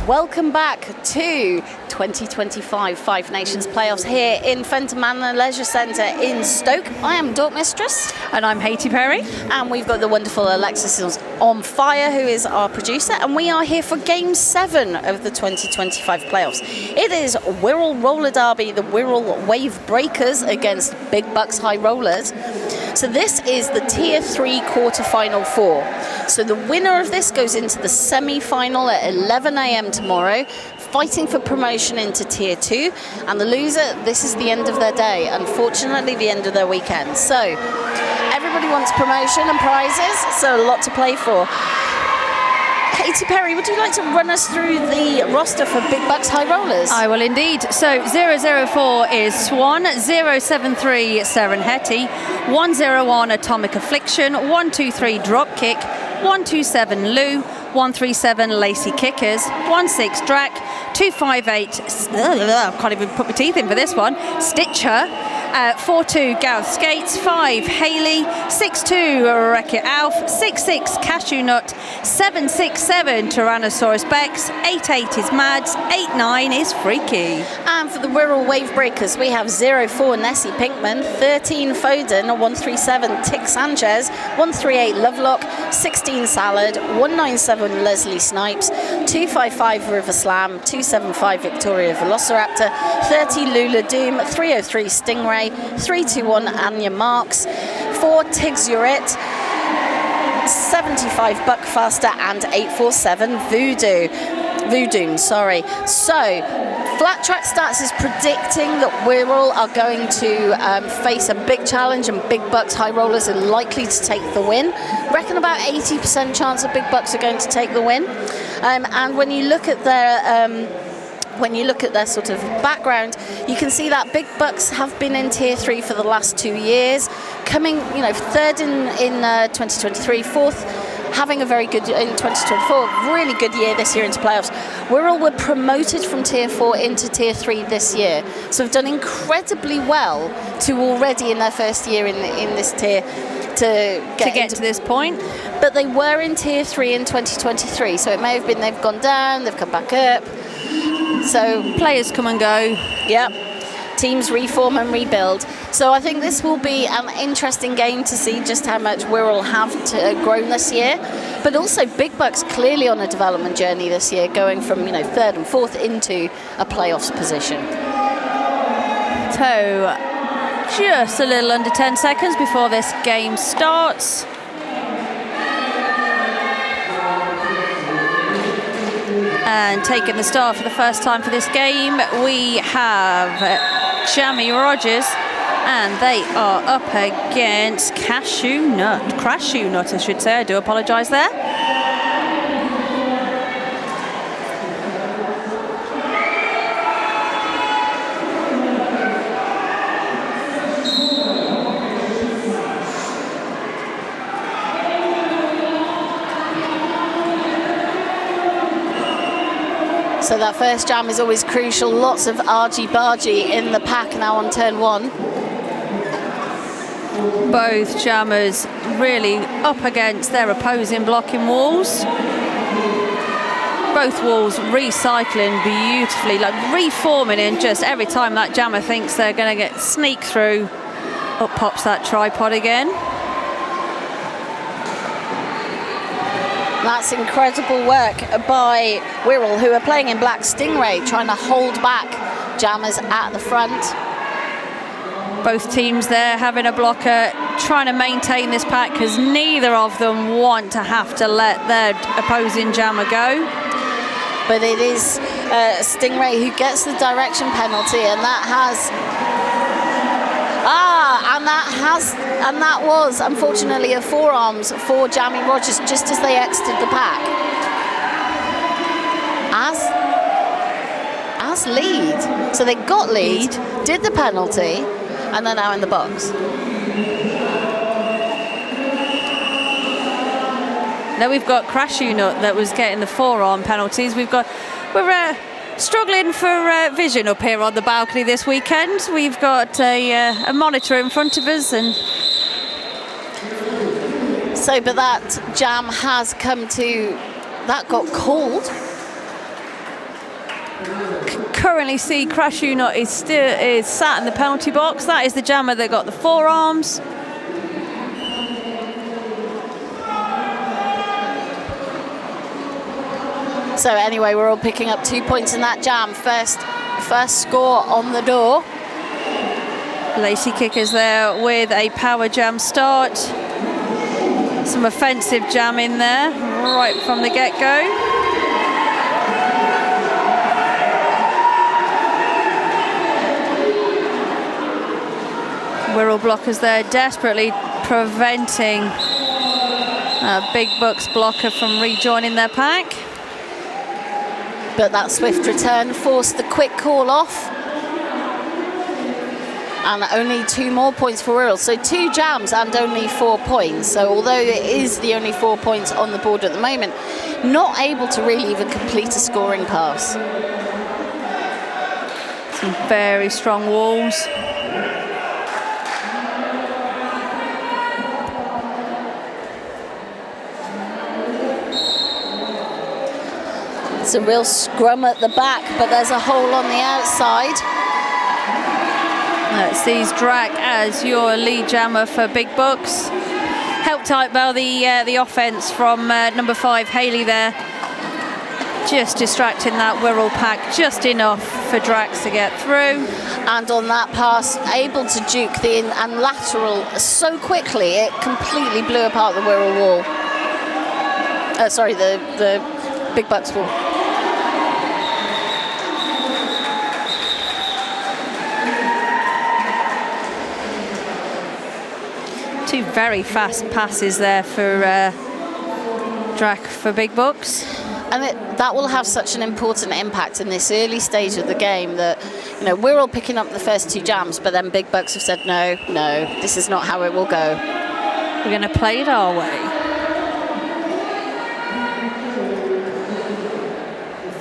Welcome back to 2025 Five Nations Playoffs here in Fenton Manor Leisure Centre in Stoke. I am Dork Mistress. And I'm Haiti Perry. And we've got the wonderful Alexis on fire, who is our producer. And we are here for Game 7 of the 2025 Playoffs. It is Wirral Roller Derby, the Wirral Wave Breakers against Big Bucks High Rollers. So this is the Tier 3 quarter-final 4. So the winner of this goes into the semi-final at 11 a.m. tomorrow, fighting for promotion into Tier 2. And the loser, this is the end of their day. Unfortunately, the end of their weekend. So everybody wants promotion and prizes, so a lot to play for. Katie Perry, would you like to run us through the roster for Big Bucks High Rollers? I will indeed. So 004 is Swan, 073 Serengeti, 101 Atomic Affliction, 123 Dropkick, 127 Lou, 137 Lacey Kickers, 16 Drac, 258, I can't even put my teeth in for this one, Stitcher, 42 Gareth Skates, 5 Haley, 62 Wreck-It Alf, 66 Cashew Nut, 767 Tyrannosaurus Bex, 88 is Mads, 89 is Freaky. And for the Wirral Wave Breakers, we have 04 Nessie Pinkman, 13 Foden, 137 Tick Sanchez, 138 Lovelock, 16 Salad, 197 Leslie Snipes, 255 River Slam, 275 Victoria Velociraptor, 30 Lula Doom, 303 Stingray, 321 Anya Marks, 4 Tiggs Urit, 75 Buckfaster, and 847 Voodoo. So Flat Track Stats is predicting that Wirral are going to face a big challenge, and Big Bucks High Rollers are likely to take the win. Reckon about 80% chance that Big Bucks are going to take the win. And when you look at their sort of background, you can see that Big Bucks have been in Tier 3 for the last 2 years, coming, third in 2023, fourth, having a very good in 2024, really good year this year into playoffs. Wirral were promoted from Tier 4 into Tier 3 this year, so have done incredibly well to already in their first year in this tier to get to this point. But they were in Tier 3 in 2023, so it may have been they've gone down, they've come back up. So players come and go. Yep. Teams reform and rebuild. So I think this will be an interesting game to see just how much Wirral have grown this year. But also Big Bucks clearly on a development journey this year, going from third and fourth into a playoffs position. So just a little under 10 seconds before this game starts. And taking the start for the first time for this game, we have Jamie Rogers, and they are up against Crashew Nut, I should say. I do apologise there. So that first jam is always crucial. Lots of argy-bargy in the pack now on turn 1. Both jammers really up against their opposing blocking walls. Both walls recycling beautifully, like reforming in just every time that jammer thinks they're going to sneak through, up pops that tripod again. That's incredible work by Wirral, who are playing in Black Stingray, trying to hold back jammers at the front. Both teams there having a blocker, trying to maintain this pack because neither of them want to have to let their opposing jammer go. But it is Stingray who gets the direction penalty, and that was unfortunately a forearms for Jamie Rogers just as they exited the pack. As lead. So they got lead, did the penalty, and they're now in the box. Now we've got Crashew Nut that was getting the forearm penalties. We're struggling for vision up here on the balcony this weekend. We've got a monitor in front of us, and so but that jam has come to, that got called currently see Crash Unit is sat in the penalty box. That is the jammer that got the forearms. So anyway, we're all picking up 2 points in that jam. First score on the door. Lacey Kickers there with a power jam start. Some offensive jam in there right from the get-go. Wirral blockers there desperately preventing Big Buck's blocker from rejoining their pack. But that swift return forced the quick call off. And only 2 more points for Wirral. So 2 jams and only 4 points. So although it is the only 4 points on the board at the moment, not able to really even complete a scoring pass. Some very strong walls. It's a real scrum at the back, but there's a hole on the outside. That sees Drac as your lead jammer for Big Bucks. Helped out by the offense from number 5, Hayley there. Just distracting that Wirral pack just enough for Drax to get through. And on that pass, able to juke the in and lateral so quickly, it completely blew apart the Wirral wall. Sorry, the Big Bucks wall. Two very fast passes there for Drac for Big Bucks. And that will have such an important impact in this early stage of the game that, you know, we're all picking up the first 2 jams, but then Big Bucks have said, no, this is not how it will go. We're going to play it our way.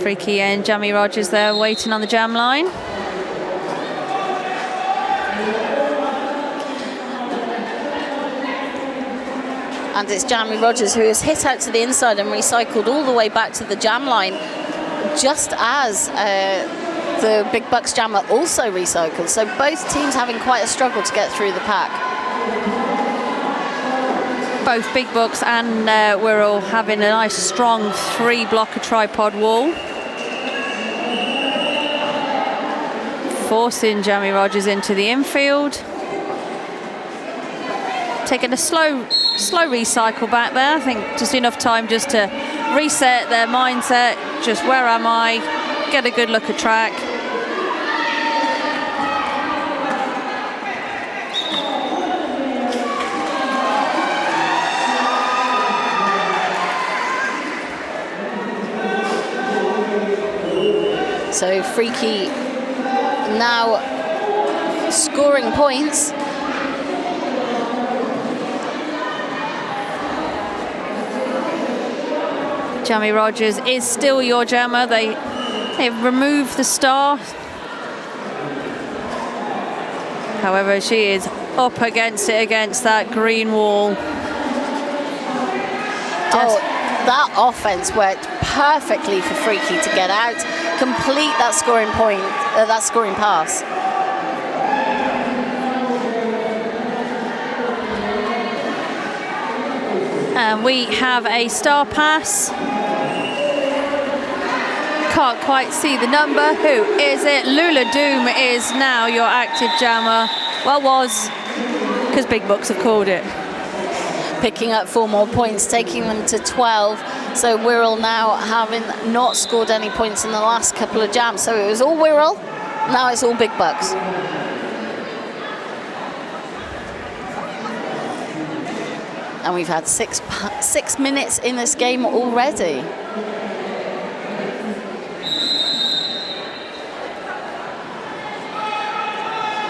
Freaky and Jamie Rogers there waiting on the jam line. And it's Jamie Rogers who has hit out to the inside and recycled all the way back to the jam line, just as the Big Bucks jammer also recycled. So both teams having quite a struggle to get through the pack. Both Big Bucks and Wirral having a nice strong 3-blocker tripod wall. Forcing Jamie Rogers into the infield. Taking a slow recycle back there. I think just enough time just to reset their mindset. Just where am I? Get a good look at track. So Freaky now scoring points. Jamie Rogers is still your jammer. They've removed the star. However, she is up against it, against that green wall. That offense worked perfectly for Freaky to get out, complete that scoring point, that scoring pass. And we have a star pass. Can't quite see the number. Who is it? Lula Doom is now your active jammer. Well, was, because Big Bucks have called it. Picking up 4 more points, taking them to 12. So Wirral now having not scored any points in the last couple of jams. So it was all Wirral, now it's all Big Bucks. And we've had 6 minutes in this game already.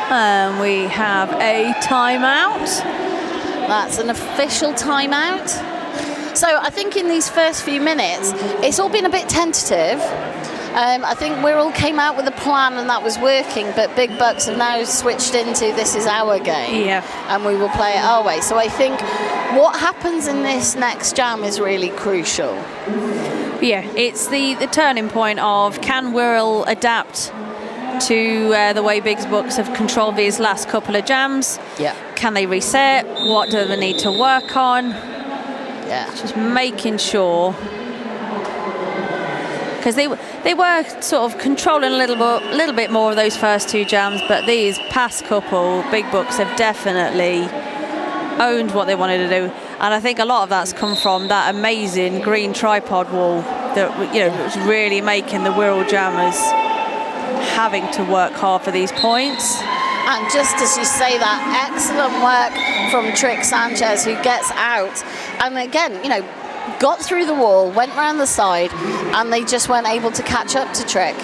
And we have a timeout. That's an official timeout. So I think in these first few minutes, it's all been a bit tentative. I think Wirral came out with a plan and that was working, but Big Bucks have now switched into this is our game, and we will play it our way. So I think what happens in this next jam is really crucial. Yeah, it's the turning point of, can Wirral adapt to the way Big Bucks have controlled these last couple of jams? Yeah. Can they reset? What do they need to work on? Yeah. Just making sure, because they were sort of controlling a little bit more of those first 2 jams, but these past couple Big Bucks have definitely owned what they wanted to do. And I think a lot of that's come from that amazing green tripod wall that, was really making the Wirral jammers having to work hard for these points. And just as you say that, excellent work from Trick Sanchez, who gets out. And again, got through the wall, went round the side, and they just weren't able to catch up to Trick.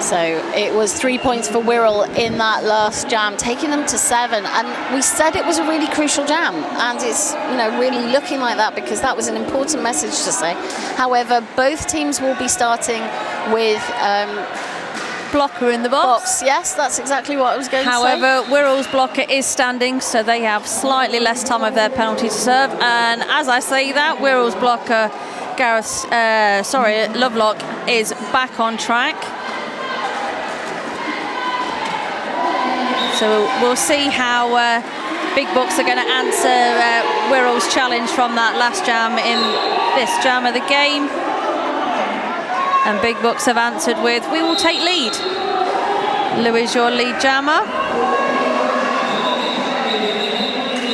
So it was 3 points for Wirral in that last jam, taking them to 7. And we said it was a really crucial jam, and it's really looking like that, because that was an important message to say. However, both teams will be starting with blocker in the box. Yes, that's exactly what I was going to say. However, Wirral's blocker is standing, so they have slightly less time of their penalty to serve. And as I say that, Wirral's blocker, Lovelock, is back on track. So we'll see how Big Bucks are going to answer Wirral's challenge from that last jam in this jam of the game. And Big Bucks have answered with, we will take lead. Louis, your lead jammer.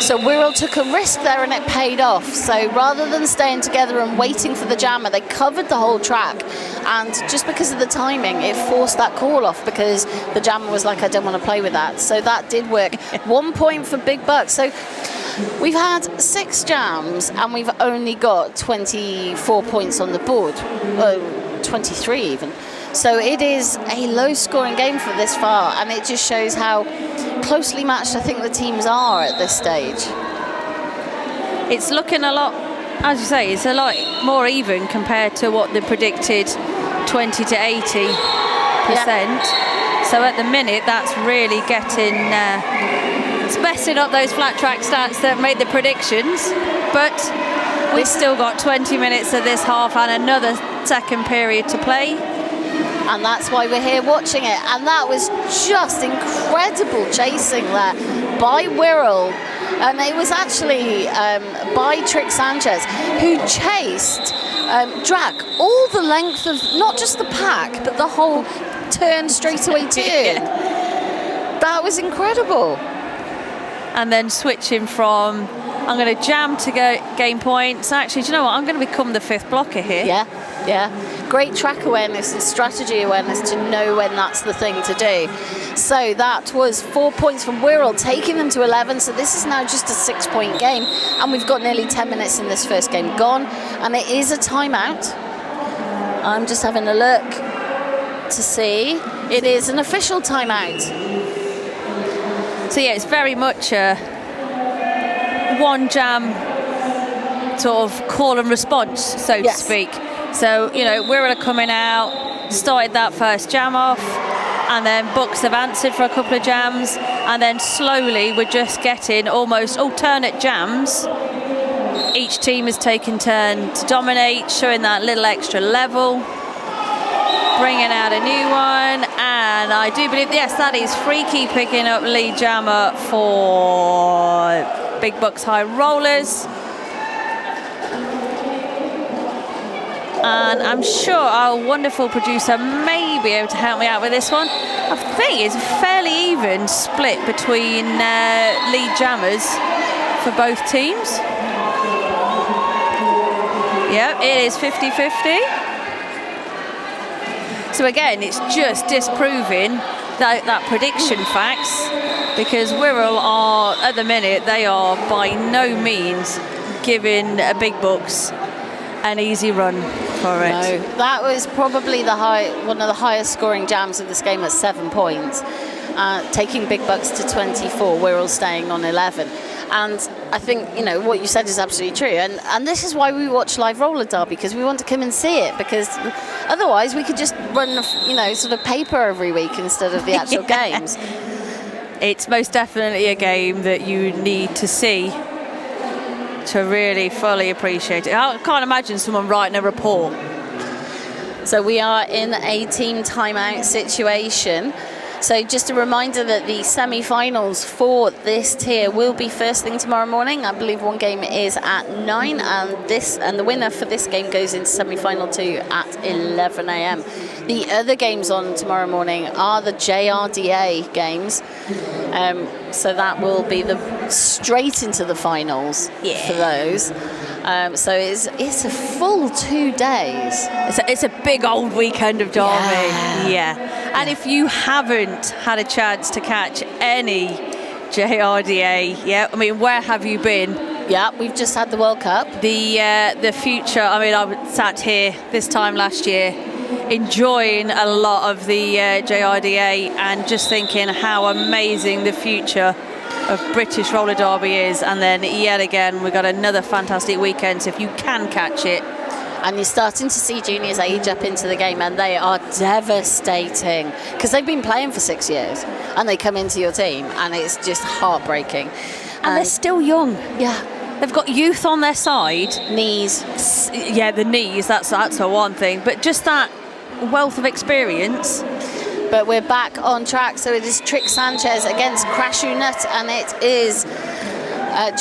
So Wirral took a risk there and it paid off. So rather than staying together and waiting for the jammer, they covered the whole track. And just because of the timing, it forced that call off, because the jammer was like, I don't want to play with that. So that did work. 1 point for Big Bucks. So we've had 6 jams and we've only got 24 points on the board. 23 even. So it is a low-scoring game for this far, and it just shows how closely matched I think the teams are at this stage. It's looking a lot, as you say, it's a lot more even compared to what they predicted, 20 to 80%. So at the minute, that's really getting, it's messing up those flat track stats that made the predictions. But we've still got 20 minutes of this half and another second period to play. And that's why we're here watching it. And that was just incredible chasing there by Wirral. And it was actually by Trick Sanchez, who chased drag all the length of not just the pack, but the whole turn straightaway turn. That was incredible. And then switching from, I'm going to jam to gain points. Actually, do you know what? I'm going to become the 5th blocker here. Yeah. Great track awareness and strategy awareness to know when that's the thing to do. So that was 4 points from Wirral, taking them to 11. So this is now just a 6-point game. And we've got nearly 10 minutes in this first game gone. And it is a timeout. I'm just having a look to see. It is an official timeout. So yeah, it's very much a one jam sort of call and response, so to speak. So, Wirral are coming out, started that first jam off, and then Bucks have answered for a couple of jams, and then slowly we're just getting almost alternate jams. Each team is taking turn to dominate, showing that little extra level, bringing out a new one, and I do believe, yes, that is Freaky picking up lead jammer for Big Bucks High Rollers. And I'm sure our wonderful producer may be able to help me out with this one. I think it's a fairly even split between lead jammers for both teams. Yep, it is 50-50. So again, it's just disproving that prediction facts, because Wirral are, at the minute, they are by no means giving a Big Bucks an easy run for it. No, that was probably one of the highest scoring jams of this game at 7 points, taking Big Bucks to 24, Wirral staying on 11. And I think, what you said is absolutely true. And this is why we watch live roller derby, because we want to come and see it, because otherwise we could just run, sort of paper every week instead of the actual games. It's most definitely a game that you need to see to really fully appreciate it. I can't imagine someone writing a report. So we are in a team timeout situation. So just a reminder that the semi-finals for this tier will be first thing tomorrow morning. I believe one game is at 9, and the winner for this game goes into semi-final 2 at 11 a.m. The other games on tomorrow morning are the JRDA games. So that will be straight into the finals for those. So it's a full 2 days. It's a big old weekend of derby. Yeah. And if you haven't had a chance to catch any JRDA, where have you been? Yeah, we've just had the World Cup. The future, I sat here this time last year enjoying a lot of the JRDA and just thinking how amazing the future of British roller derby is. And then yet again, we've got another fantastic weekend. So if you can catch it. And you're starting to see juniors age up into the game, and they are devastating because they've been playing for 6 years and they come into your team and it's just heartbreaking. And they're still young. Yeah. They've got youth on their side. Knees. Yeah, the knees, that's a one thing. But just that wealth of experience. But we're back on track. So it is Trick Sanchez against Crashu Nut, and it is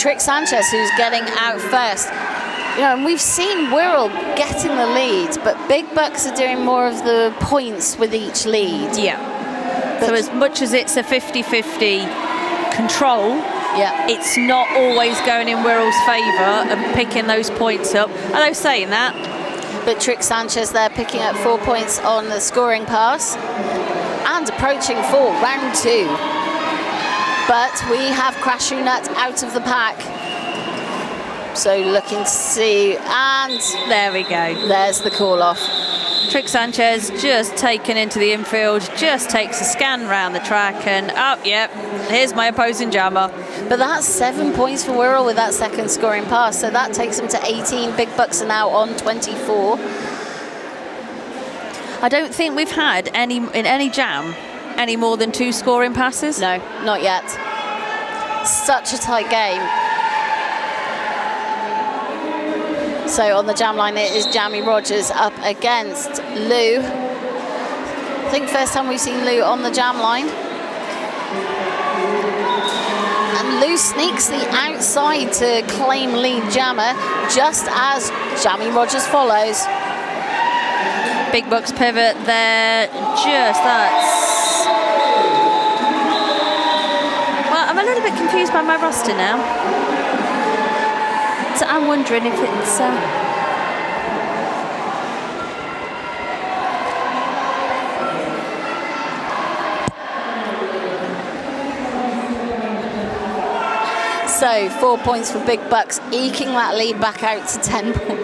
Trick Sanchez who's getting out first. And we've seen Wirral getting the lead, but Big Bucks are doing more of the points with each lead. Yeah. But so as much as it's a 50-50 control, it's not always going in Wirral's favour of picking those points up. Although saying that. But Trick Sanchez there picking up 4 points on the scoring pass and approaching for round 2. But we have Crashu Nut out of the pack. So looking to see, and there we go. There's the call off. Trick Sanchez just taken into the infield, just takes a scan round the track and here's my opposing jammer. But that's 7 points for Wirral with that second scoring pass. So that takes them to 18. Big Bucks are now on 24. I don't think we've had in any jam any more than 2 scoring passes. No, not yet. Such a tight game. So on the jam line it is Jamie Rogers up against Lou. I think first time we've seen Lou on the jam line. And Lou sneaks the outside to claim lead jammer just as Jamie Rogers follows. Big Bucks pivot there, Well, I'm a little bit confused by my roster now. So I'm wondering if it's... So 4 points for Big Bucks, eking that lead back out to 10 points.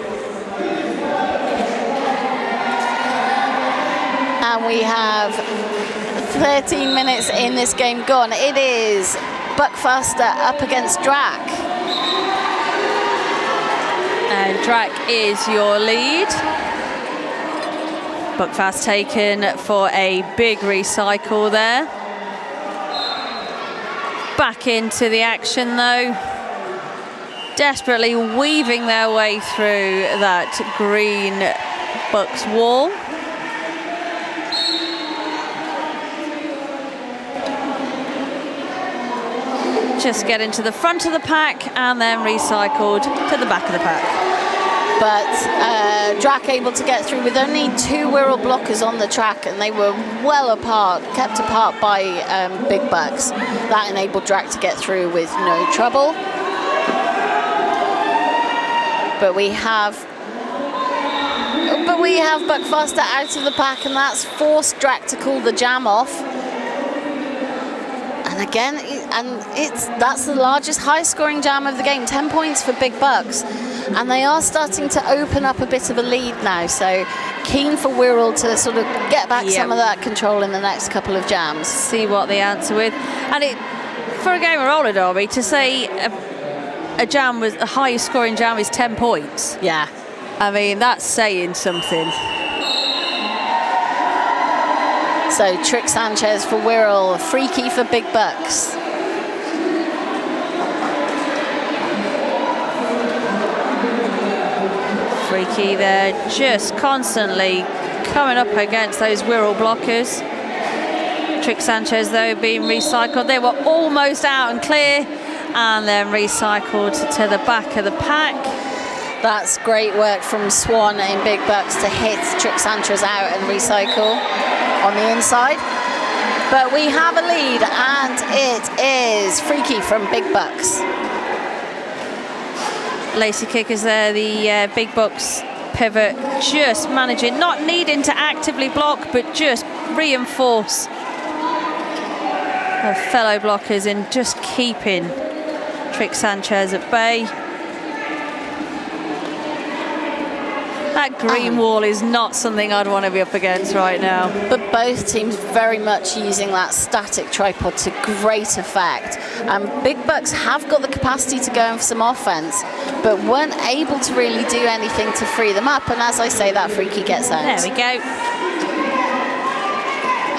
And we have 13 minutes in this game gone. It is Buckfaster up against Drac. And Drac is your lead. Buckfast taken for a big recycle there. Back into the action though. Desperately weaving their way through that green Bucks wall. Just get into the front of the pack and then recycled to the back of the pack. But Drac able to get through with only 2 Wirral blockers on the track, and they were well apart, kept apart by Big Bucks. That enabled Drac to get through with no trouble. But we have Buckfaster out of the pack, and that's forced Drac to call the jam off. And again, that's the largest high-scoring jam of the game. 10 points for Big Bucks, and they are starting to open up a bit of a lead now. So keen for Wirral to sort of get back some of that control in the next couple of jams. See what they answer with, and for a game of roller derby to say a highest scoring jam is 10 points. Yeah. I mean, that's saying something. So Trick Sanchez for Wirral, Freaky for Big Bucks. Freaky there, just constantly coming up against those Wirral blockers. Trick Sanchez, though, being recycled. They were almost out and clear, and then recycled to the back of the pack. That's great work from Swan in Big Bucks to hit Trick Sanchez out and recycle on the inside. But we have a lead, and it is Freaky from Big Bucks. Lacey Kickers there, the Big Bucks pivot, just managing, not needing to actively block, but just reinforce her fellow blockers and just keeping Trick Sanchez at bay. That green wall is not something I'd want to be up against right now. But both teams very much using that static tripod to great effect. Big Bucks have got the capacity to go in for some offense, but weren't able to really do anything to free them up. And as I say, that Freaky gets out. There we go.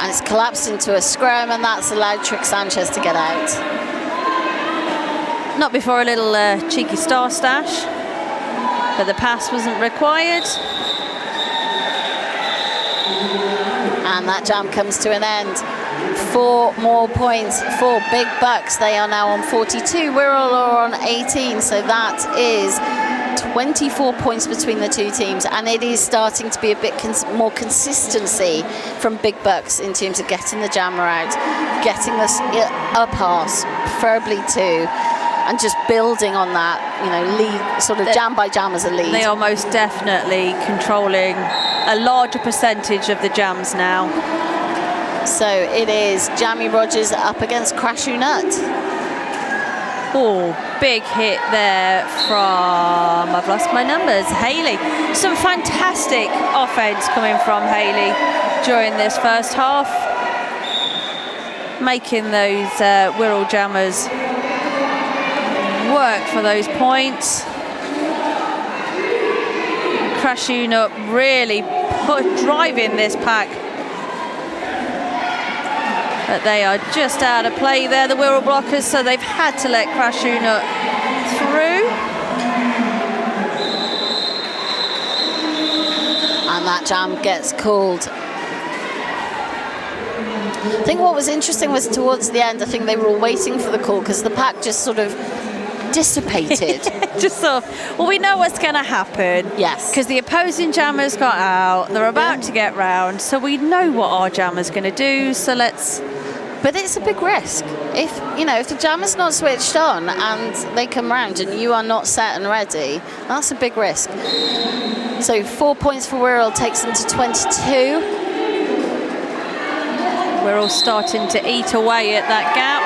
And it's collapsed into a scrum, and that's allowed Trick Sanchez to get out. Not before a little cheeky star stash, but the pass wasn't required. And that jam comes to an end. 4 more points for Big Bucks. They are now on 42. Wirral are on 18. So that is 24 points between the two teams. And it is starting to be a bit more consistency from Big Bucks in terms of getting the jammer out, getting this a pass, preferably 2. And just building on that, lead, sort of jam by jam as a lead. They are most definitely controlling a larger percentage of the jams now. So it is Jamie Rogers up against Crashu Nut. Oh, big hit there from, I've lost my numbers, Hayley. Some fantastic offense coming from Hayley during this first half, making those Wirral jammers work for those points. Crashing up, really driving this pack. But they are just out of play there, the Wirral blockers, so they've had to let Crashing up through. And that jam gets called. I think what was interesting was towards the end, I think they were all waiting for the call because the pack just sort of dissipated. Just sort of, well, we know what's going to happen. Yes. Because the opposing jammers got out, they're about to get round, so we know what our jammer's going to do, so let's... But it's a big risk. If the jammer's not switched on and they come round and you are not set and ready, that's a big risk. So 4 points for Wirral takes them to 22. We're all starting to eat away at that gap.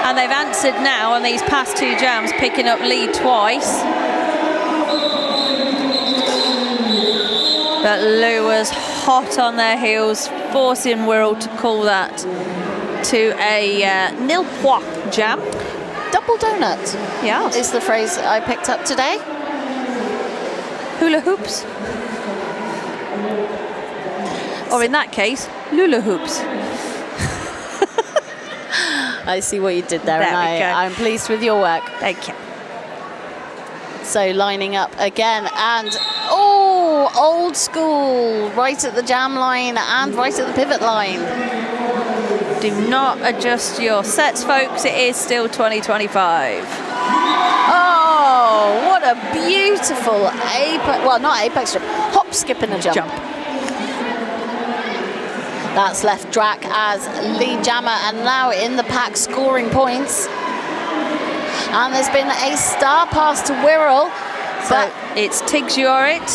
And they've answered now on these past 2 jams, picking up lead twice. But Lou was hot on their heels, forcing Wirral to call that to a nil point jam. Double donut, yeah, is the phrase I picked up today. Hula hoops. Or in that case, lula hoops. I see what you did there, There and we go. I'm pleased with your work. Thank you. So lining up again, and old school, right at the jam line and right at the pivot line. Do not adjust your sets, folks. It is still 2025. Oh, what a beautiful not apex jump, hop, skip and a jump. That's left Drac as lead jammer and now in the pack scoring points. And there's been a star pass to Wirral. So it's Tiggs Yorit.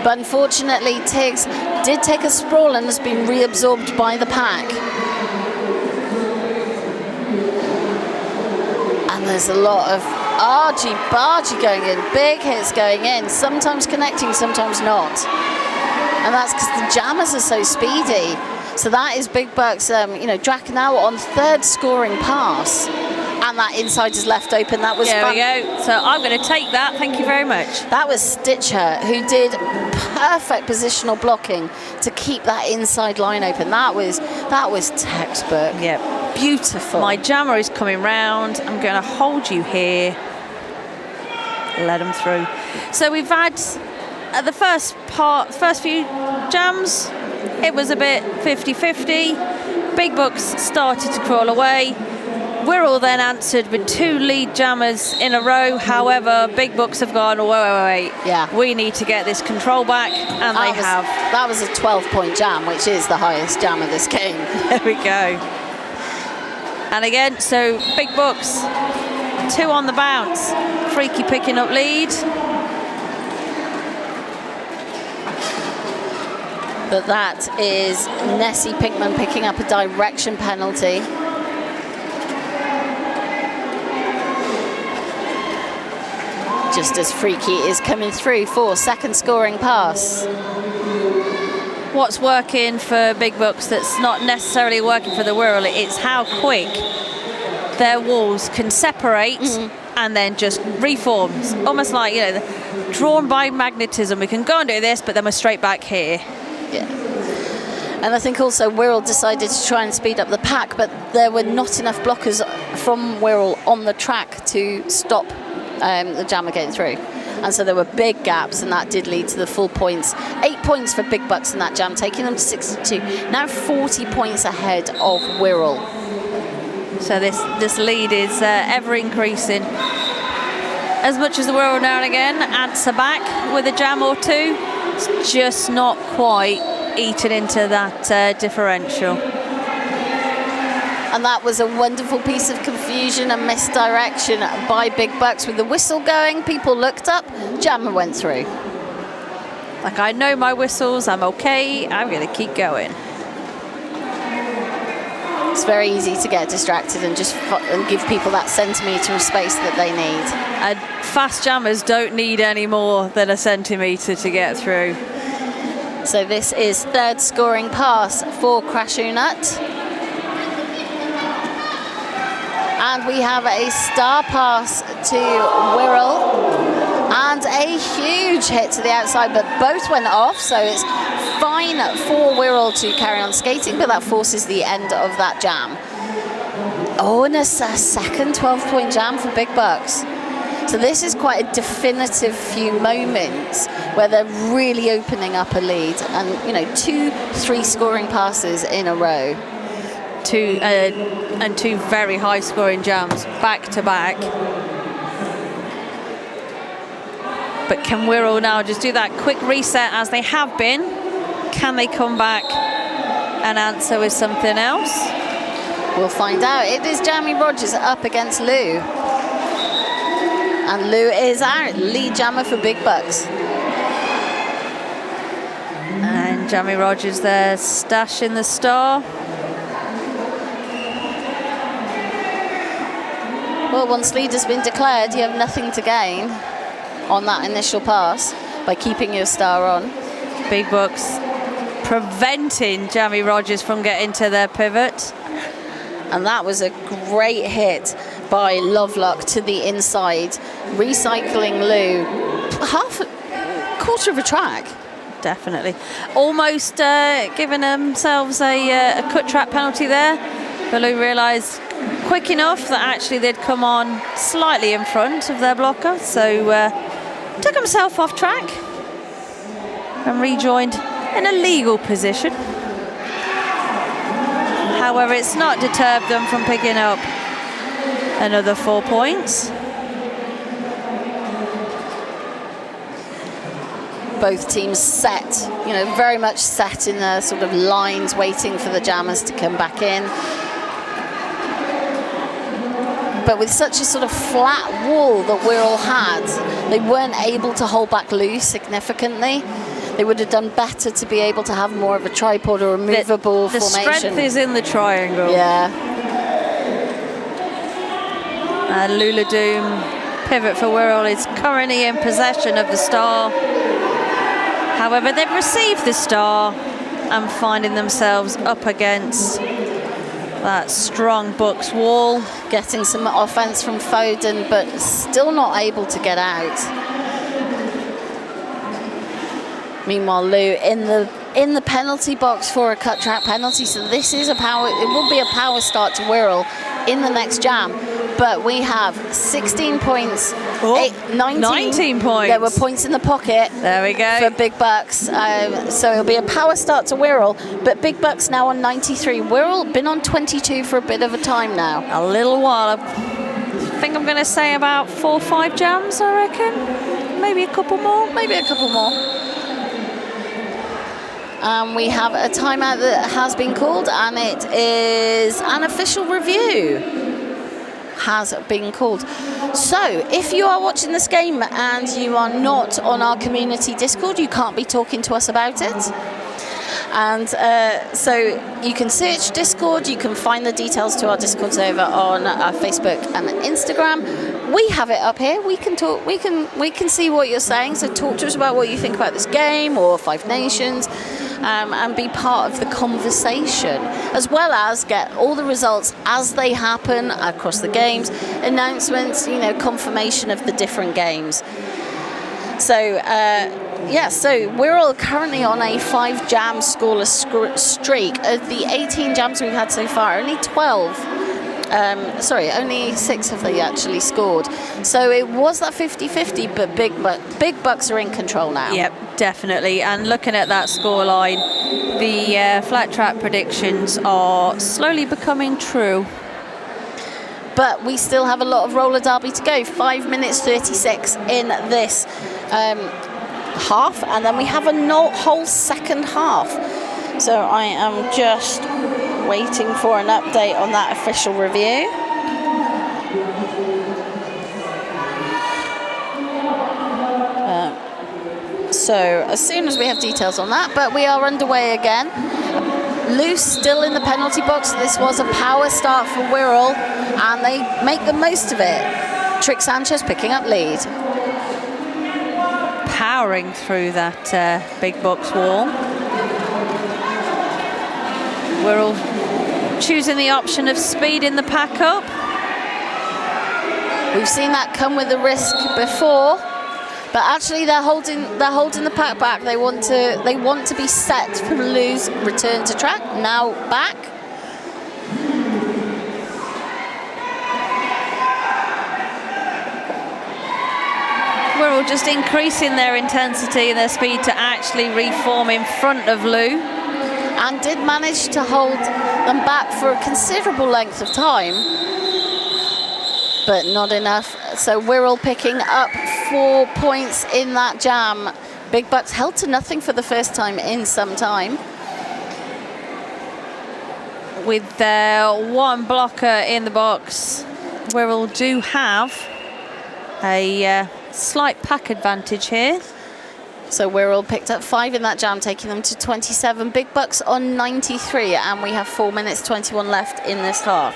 But unfortunately, Tiggs did take a sprawl and has been reabsorbed by the pack. And there's a lot of argy-bargy going in, big hits going in, sometimes connecting, sometimes not. And that's because the jammers are so speedy. So that is Big Bucks, Drac now on 3rd scoring pass. And that inside is left open. That was fun. There we go. So I'm going to take that. Thank you very much. That was Stitcher, who did perfect positional blocking to keep that inside line open. That was textbook. Yep. Beautiful. My jammer is coming round. I'm going to hold you here. Let them through. So we've had the first few jams, it was a bit 50-50. Big Bucks started to crawl away. Wirral then answered with 2 lead jammers in a row. However, Big Bucks have gone, wait. Yeah. We need to get this control back, and they have. That was a 12-point jam, which is the highest jam of this game. There we go. And again, so Big Bucks, 2 on the bounce. Freaky picking up lead. But that is Nessie Pinkman picking up a direction penalty. Just as Freaky is coming through for second scoring pass. What's working for Big Bucks that's not necessarily working for the Wirral, it's how quick their walls can separate and then just reform. It's almost like, drawn by magnetism. We can go and do this, but then we're straight back here. Yeah. And I think also Wirral decided to try and speed up the pack, but there were not enough blockers from Wirral on the track to stop the jammer getting through. And so there were big gaps, and that did lead to the full points. 8 points for Big Bucks in that jam, taking them to 62. Now 40 points ahead of Wirral. So this lead is ever increasing. As much as the Wirral now and again answer back with a jam or two, it's just not quite eaten into that differential. And that was a wonderful piece of confusion and misdirection by Big Bucks. With the whistle going, people looked up, jammer went through. Like, I know my whistles, I'm okay, I'm going to keep going. It's very easy to get distracted and just give people that centimetre of space that they need. And fast jammers don't need any more than a centimetre to get through. So this is third scoring pass for Crashoonut. And we have a star pass to Wirral and a huge hit to the outside, but both went off, so it's fine for Wirral to carry on skating, but that forces the end of that jam. Oh, and a second 12-point jam for Big Bucks. So this is quite a definitive few moments where they're really opening up a lead, and 2-3 scoring passes in a row. Two very high scoring jams back to back. But can Wirral now just do that quick reset as they have been? Can they come back and answer with something else? We'll find out. It is Jamie Rogers up against Lou. And Lou is out, lead jammer for Big Bucks. And Jamie Rogers there, stashing the star. Well, once lead has been declared, you have nothing to gain on that initial pass by keeping your star on. Big Bucks preventing Jamie Rogers from getting to their pivot. And that was a great hit by Lovelock to the inside, recycling Lou quarter of a track. Definitely. Almost giving themselves a cut track penalty there. But Lou realised quick enough that actually they'd come on slightly in front of their blocker, so took himself off track and rejoined in a legal position. However, it's not deterred them from picking up another 4 points. Both teams set, very much set in their sort of lines, waiting for the jammers to come back in. But with such a sort of flat wall that Wirral had, they weren't able to hold back Lou significantly. They would have done better to be able to have more of a tripod or a movable the formation. The strength is in the triangle. Yeah. Lula Doom, pivot for Wirral, is currently in possession of the star. However, they've received the star and finding themselves up against that strong Bucks wall. Getting some offense from Foden, but still not able to get out. Meanwhile, Lou in the penalty box for a cut track penalty. So this is it will be a power start to Wirral in the next jam. But we have 16 points, 19 points. There were points in the pocket. There we go. For Big Bucks. So it'll be a power start to Wirral. But Big Bucks now on 93. Wirral been on 22 for a bit of a time now. A little while. I think I'm going to say about 4 or 5 jams, I reckon. Maybe a couple more. Maybe a couple more. We have a timeout that has been called, and it is an official review has been called. So if you are watching this game and you are not on our community Discord, you can't be talking to us about it. And so you can search Discord, you can find the details to our Discords over on our Facebook and Instagram. We have it up here. We can talk, we can see what you're saying. So talk to us about what you think about this game or Five Nations. And be part of the conversation, as well as get all the results as they happen across the games, announcements, confirmation of the different games. So, so we're all currently on a 5 jam scoreless streak. Of the 18 jams we've had so far, only 6 have they actually scored. So it was that 50-50, but Big Bucks are in control now. Yep, definitely. And looking at that scoreline, the flat track predictions are slowly becoming true. But we still have a lot of roller derby to go. 5 minutes 36 in this half, and then we have a whole second half. So I am just waiting for an update on that official review. So as soon as we have details on that, but we are underway again. Loose still in the penalty box. This was a power start for Wirral, and they make the most of it. Trick Sanchez picking up lead. Powering through that Big Bucks wall. Wirral choosing the option of speeding the pack up. We've seen that come with a risk before, but actually they're holding the pack back. They want to be set for Lou's return to track. Now back. Wirral just increasing their intensity and their speed to actually reform in front of Lou. And did manage to hold them back for a considerable length of time, but not enough. So Wirral picking up 4 points in that jam. Big Bucks held to nothing for the first time in some time. With their 1 blocker in the box, Wirral do have a slight pack advantage here. So Wirral picked up 5 in that jam, taking them to 27. Big Bucks on 93, and we have 4 minutes 21 left in this half.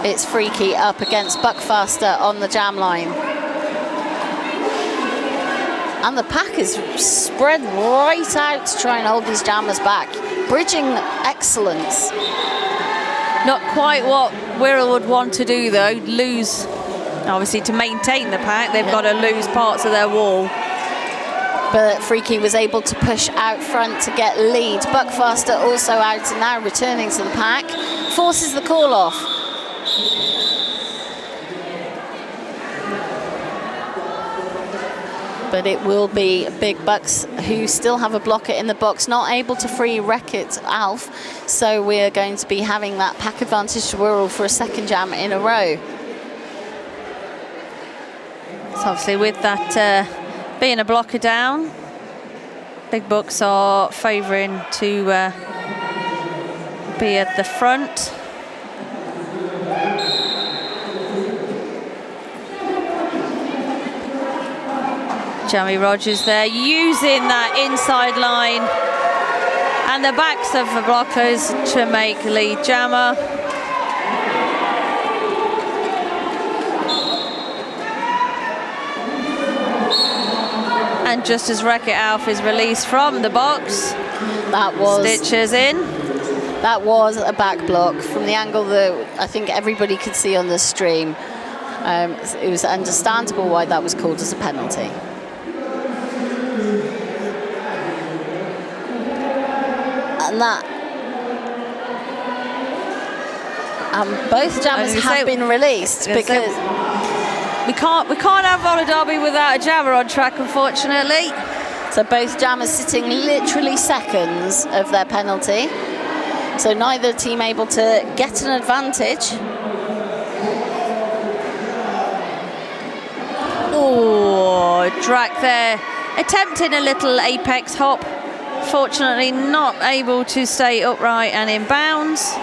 It's Freaky up against Buckfaster on the jam line. And the pack is spread right out to try and hold these jammers back. Bridging excellence. Not quite what Wirral would want to do though, lose. Obviously, to maintain the pack, they've got to lose parts of their wall. But Freaky was able to push out front to get lead. Buckfaster also out and now returning to the pack. Forces the call off. But it will be Big Bucks who still have a blocker in the box, not able to free Wreck-It Alf. So we're going to be having that pack advantage to Wirral for a second jam in a row. So obviously with that being a blocker down, Big Bucks are favouring to be at the front. Jamie Rogers there using that inside line and the backs of the blockers to make lead jammer. And just as Wreck-It Alf is released from the box, That was Stitches in. That was a back block from the angle that I think everybody could see on the stream. It was understandable why that was called as a penalty. And both jammers have been released because we can't have roller derby without a jammer on track, unfortunately. So both jammers sitting literally seconds of their penalty. So neither team able to get an advantage. Oh, Drac there attempting a little apex hop. Fortunately not able to stay upright and in bounds.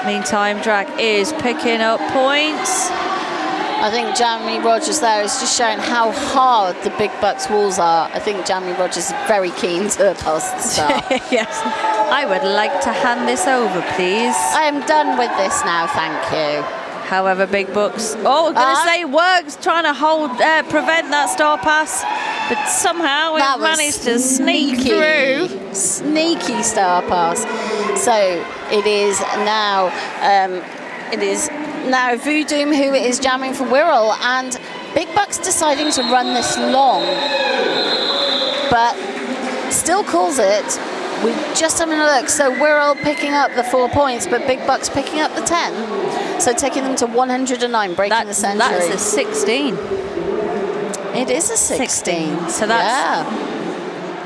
Meantime, Drac is picking up points. I think Jamie Rogers there is just showing how hard the Big Bucks walls are. I think Jamie Rogers is very keen to pass the start. Yes. I would like to hand this over, please. I am done with this now, thank you. However, Big Bucks, I'm going to say Works trying to prevent that star pass, but somehow we managed to sneak through. Sneaky star pass. So it is now Voodoo who is jamming for Wirral, and Big Bucks deciding to run this long, but still calls it. We're just having a look. So Wirral picking up the 4 points, but Big Bucks picking up the 10. So taking them to 109, breaking the century. That is a 16. It is a 16. So that's... Yeah.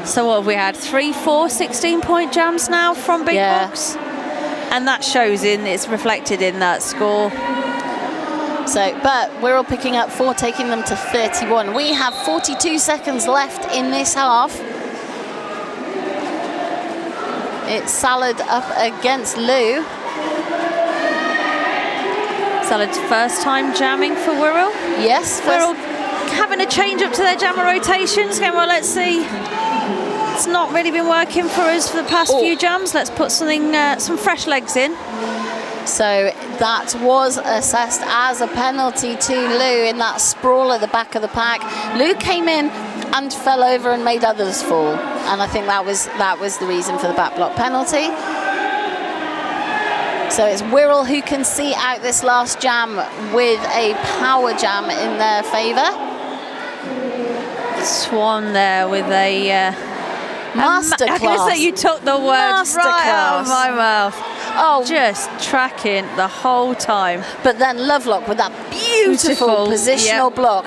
So what have we had? 3, 4, 16-point jams now from Big Bucks? And that shows it's reflected in that score. So, but Wirral picking up 4, taking them to 31. We have 42 seconds left in this half. It's Salad up against Lou. Salad's first time jamming for Wirral. Yes. Wirral having a change up to their jammer rotations. Okay, well, let's see. It's not really been working for us for the past few jams. Let's put some fresh legs in. So that was assessed as a penalty to Lou in that sprawl at the back of the pack. Lou came in and fell over and made others fall, and I think that was the reason for the back block penalty. So it's Wirral who can see out this last jam with a power jam in their favour. Swan there with a masterclass. I can say you took the words right out of my mouth. Oh, just tracking the whole time. But then Lovelock with that beautiful positional block.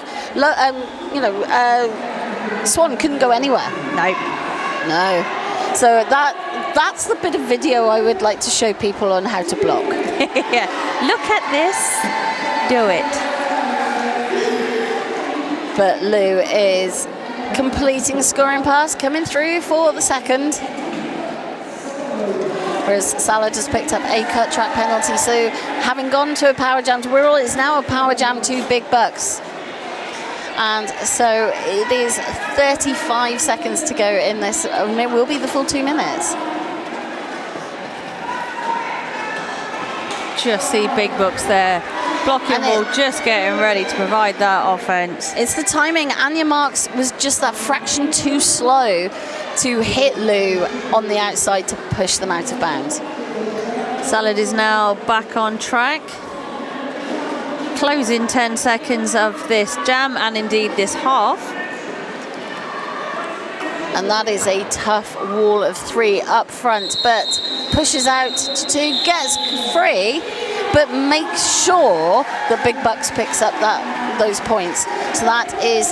Swan couldn't go anywhere. No. So that's the bit of video I would like to show people on how to block. Yeah. Look at this. Do it. But Lou is completing a scoring pass, coming through for the second. Whereas Salad has picked up a cut track penalty. So having gone to a power jam to Wirral, is now a power jam to Big Bucks. And so it is 35 seconds to go in this, and it will be the full 2 minutes. Just see Big Bucks there. Blocking ball, just getting ready to provide that offense. It's the timing. Anya Marks was just that fraction too slow to hit Lou on the outside to push them out of bounds. Salad is now back on track. Closing 10 seconds of this jam and indeed this half. And that is a tough wall of 3 up front, but pushes out to 2, gets free, but makes sure that Big Bucks picks up those points. So that is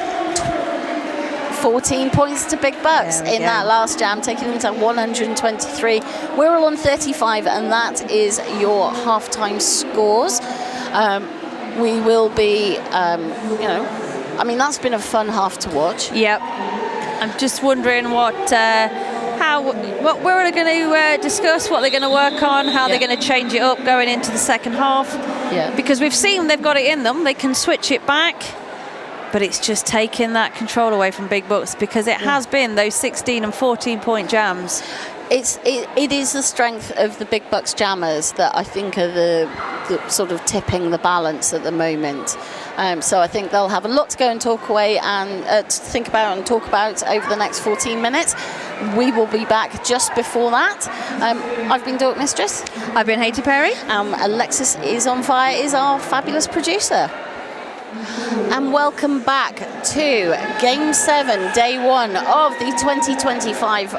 14 points to Big Bucks in that last jam, taking them to 123. Wirral on 35, and that is your halftime scores. We will be, that's been a fun half to watch. Yep. I'm just wondering what we're going to discuss, what they're going to work on, how they're going to change it up going into the second half. Yeah. Because we've seen they've got it in them. They can switch it back, but it's just taking that control away from Big Bucks, because it has been those 16 and 14 point jams. It is the strength of the big bucks jammers that I think are the sort of tipping the balance at the moment. So I think they'll have a lot to go and talk away and to think about and talk about over the next 14 minutes. We will be back just before that. I've been Dork Mistress. I've been Haiti Perry. Alexis is on fire, is our fabulous producer. And welcome back to Game 7, Day 1 of the 2025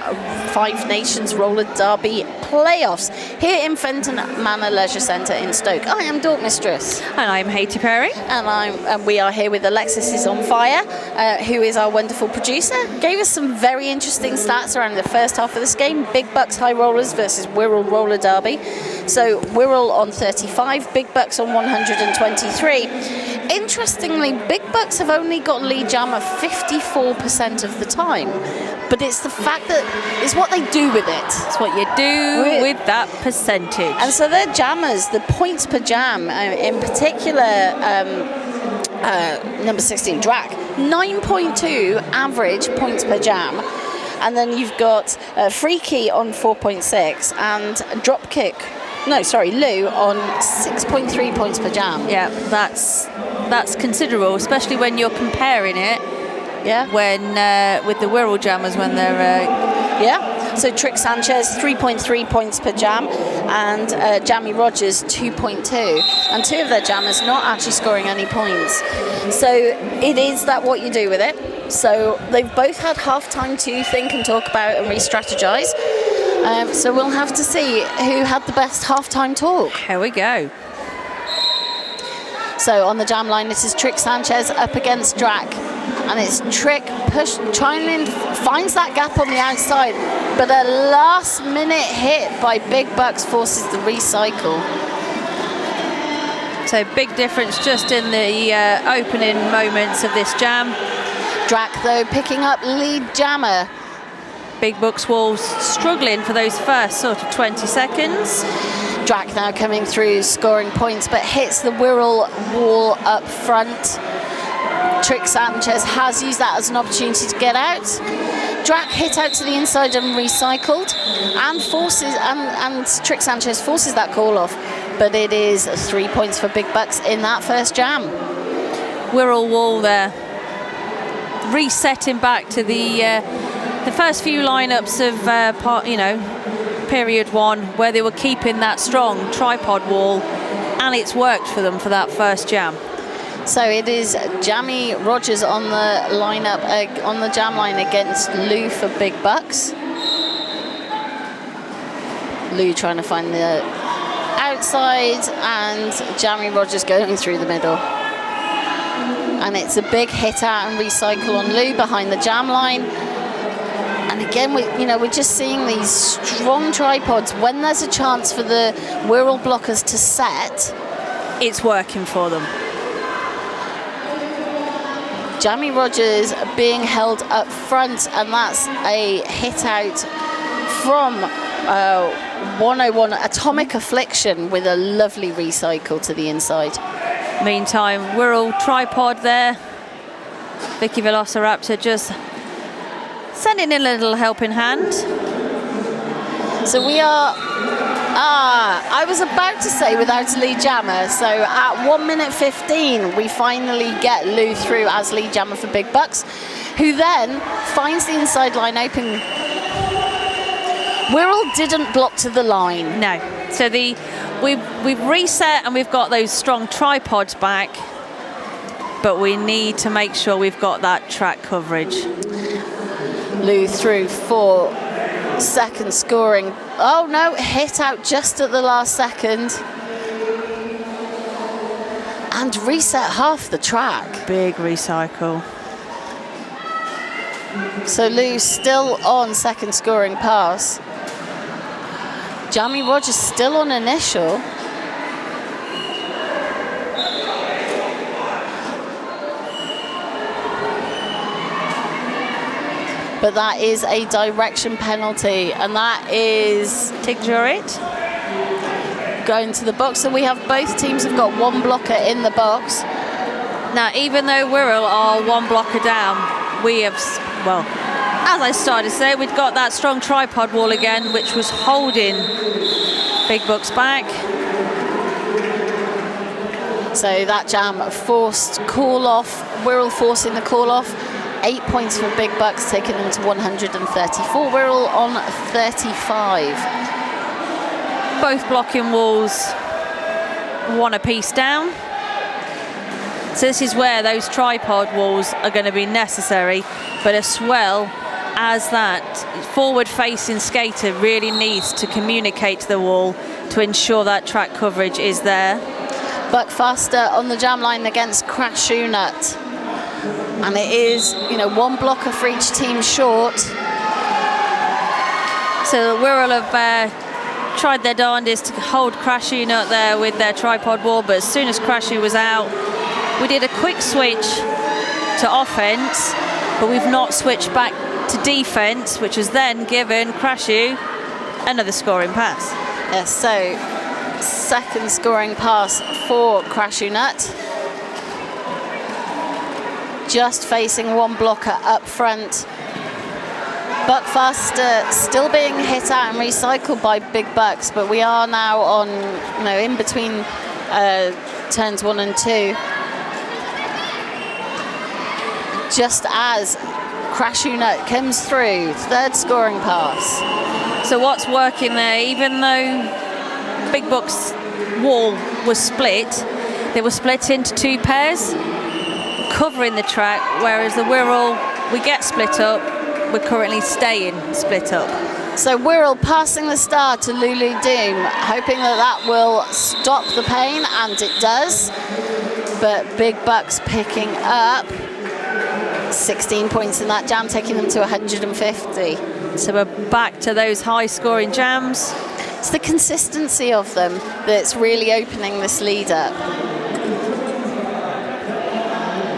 Five Nations Roller Derby Playoffs here in Fenton Manor Leisure Centre in Stoke. I am Dork Mistress. And I'm Haiti Perry. And we are here with Alexis is on fire, who is our wonderful producer. Gave us some very interesting stats around the first half of this game. Big Bucks High Rollers versus Wirral Roller Derby. So Wirral on 35, Big Bucks on 123. Interestingly, Big Bucks have only got lead jammer 54% of the time, but it's the fact that it's what they do with it. It's what you do with that percentage. And so their jammers, the points per jam, in particular, number 16, Drac, 9.2 average points per jam. And then you've got Freaky on 4.6 and Dropkick. Lou on 6.3 points per jam. Yeah, that's considerable, especially when you're comparing it. Yeah. When with the Wirral jammers when they're. Yeah. So Trick Sanchez 3.3 points per jam, and Jamie Rogers 2.2, and two of their jammers not actually scoring any points. So it is that what you do with it. So they've both had half time to think and talk about and re-strategize. So we'll have to see who had the best half-time talk. Here we go. So on the jam line, this is Trick Sanchez up against Drac. And it's Trick trying to finds that gap on the outside. But a last-minute hit by Big Bucks forces the recycle. So big difference just in the opening moments of this jam. Drac, though, picking up lead jammer. Big Bucks Walls struggling for those first sort of 20 seconds. Drac now coming through, scoring points, but hits the Wirral wall up front. Trick Sanchez has used that as an opportunity to get out. Drac hit out to the inside and recycled, and Trick Sanchez forces that call off, but it is 3 points for Big Bucks in that first jam. Wirral wall there, resetting back to the first few lineups of period one, where they were keeping that strong tripod wall, and it's worked for them for that first jam. So it is Jamie Rogers on the lineup on the jam line against Lou for Big Bucks. Lou trying to find the outside, and Jamie Rogers going through the middle. And it's a big hit out and recycle on Lou behind the jam line. And again, we're just seeing these strong tripods. When there's a chance for the Wirral blockers to set, it's working for them. Jamie Rogers being held up front, and that's a hit out from 101 Atomic Affliction with a lovely recycle to the inside. Meantime, Wirral tripod there. Vicky Velociraptor just sending in a little helping hand. So we are, I was about to say without a lead jammer. So at 1 minute 15, we finally get Lou through as lead jammer for Big Bucks, who then finds the inside line open. Wirral didn't block to the line. No. So we've reset and we've got those strong tripods back, but we need to make sure we've got that track coverage. Lou through for second scoring. Oh no, hit out just at the last second. And reset half the track. Big recycle. So Lou still on second scoring pass. Jamie Rogers still on initial. But that is a direction penalty, and that is Tiggerate going to the box. So we have both teams have got one blocker in the box. Now, even though Wirral are one blocker down, we have, well, as I started to say, we've got that strong tripod wall again, which was holding Big Bucks back. So that jam forced call off, Wirral forcing the call off. 8 points for Big Bucks, taking them to 134. Wirral on 35. Both blocking walls one apiece down. So this is where those tripod walls are going to be necessary, but as well as that forward-facing skater really needs to communicate to the wall to ensure that track coverage is there. Buckfaster on the jam line against Crashew Nut. And it is, one blocker for each team short. So Wirral have tried their darndest to hold Crashew Nut there with their tripod wall, but as soon as Crashew was out, we did a quick switch to offense, but we've not switched back to defense, which has then given Crashew another scoring pass. Yes, so second scoring pass for Crashew Nut. Just facing one blocker up front. Buckfaster still being hit out and recycled by Big Bucks, but we are now on, in between turns 1 and 2. Just as Crashew Nut comes through, third scoring pass. So what's working there, even though Big Bucks wall was split, they were split into 2 pairs, covering the track, whereas the Wirral, we get split up, we're currently staying split up. So Wirral passing the star to Lulu Doom, hoping that will stop the pain, and it does. But Big Bucks picking up 16 points in that jam, taking them to 150. So we're back to those high-scoring jams. It's the consistency of them that's really opening this lead up.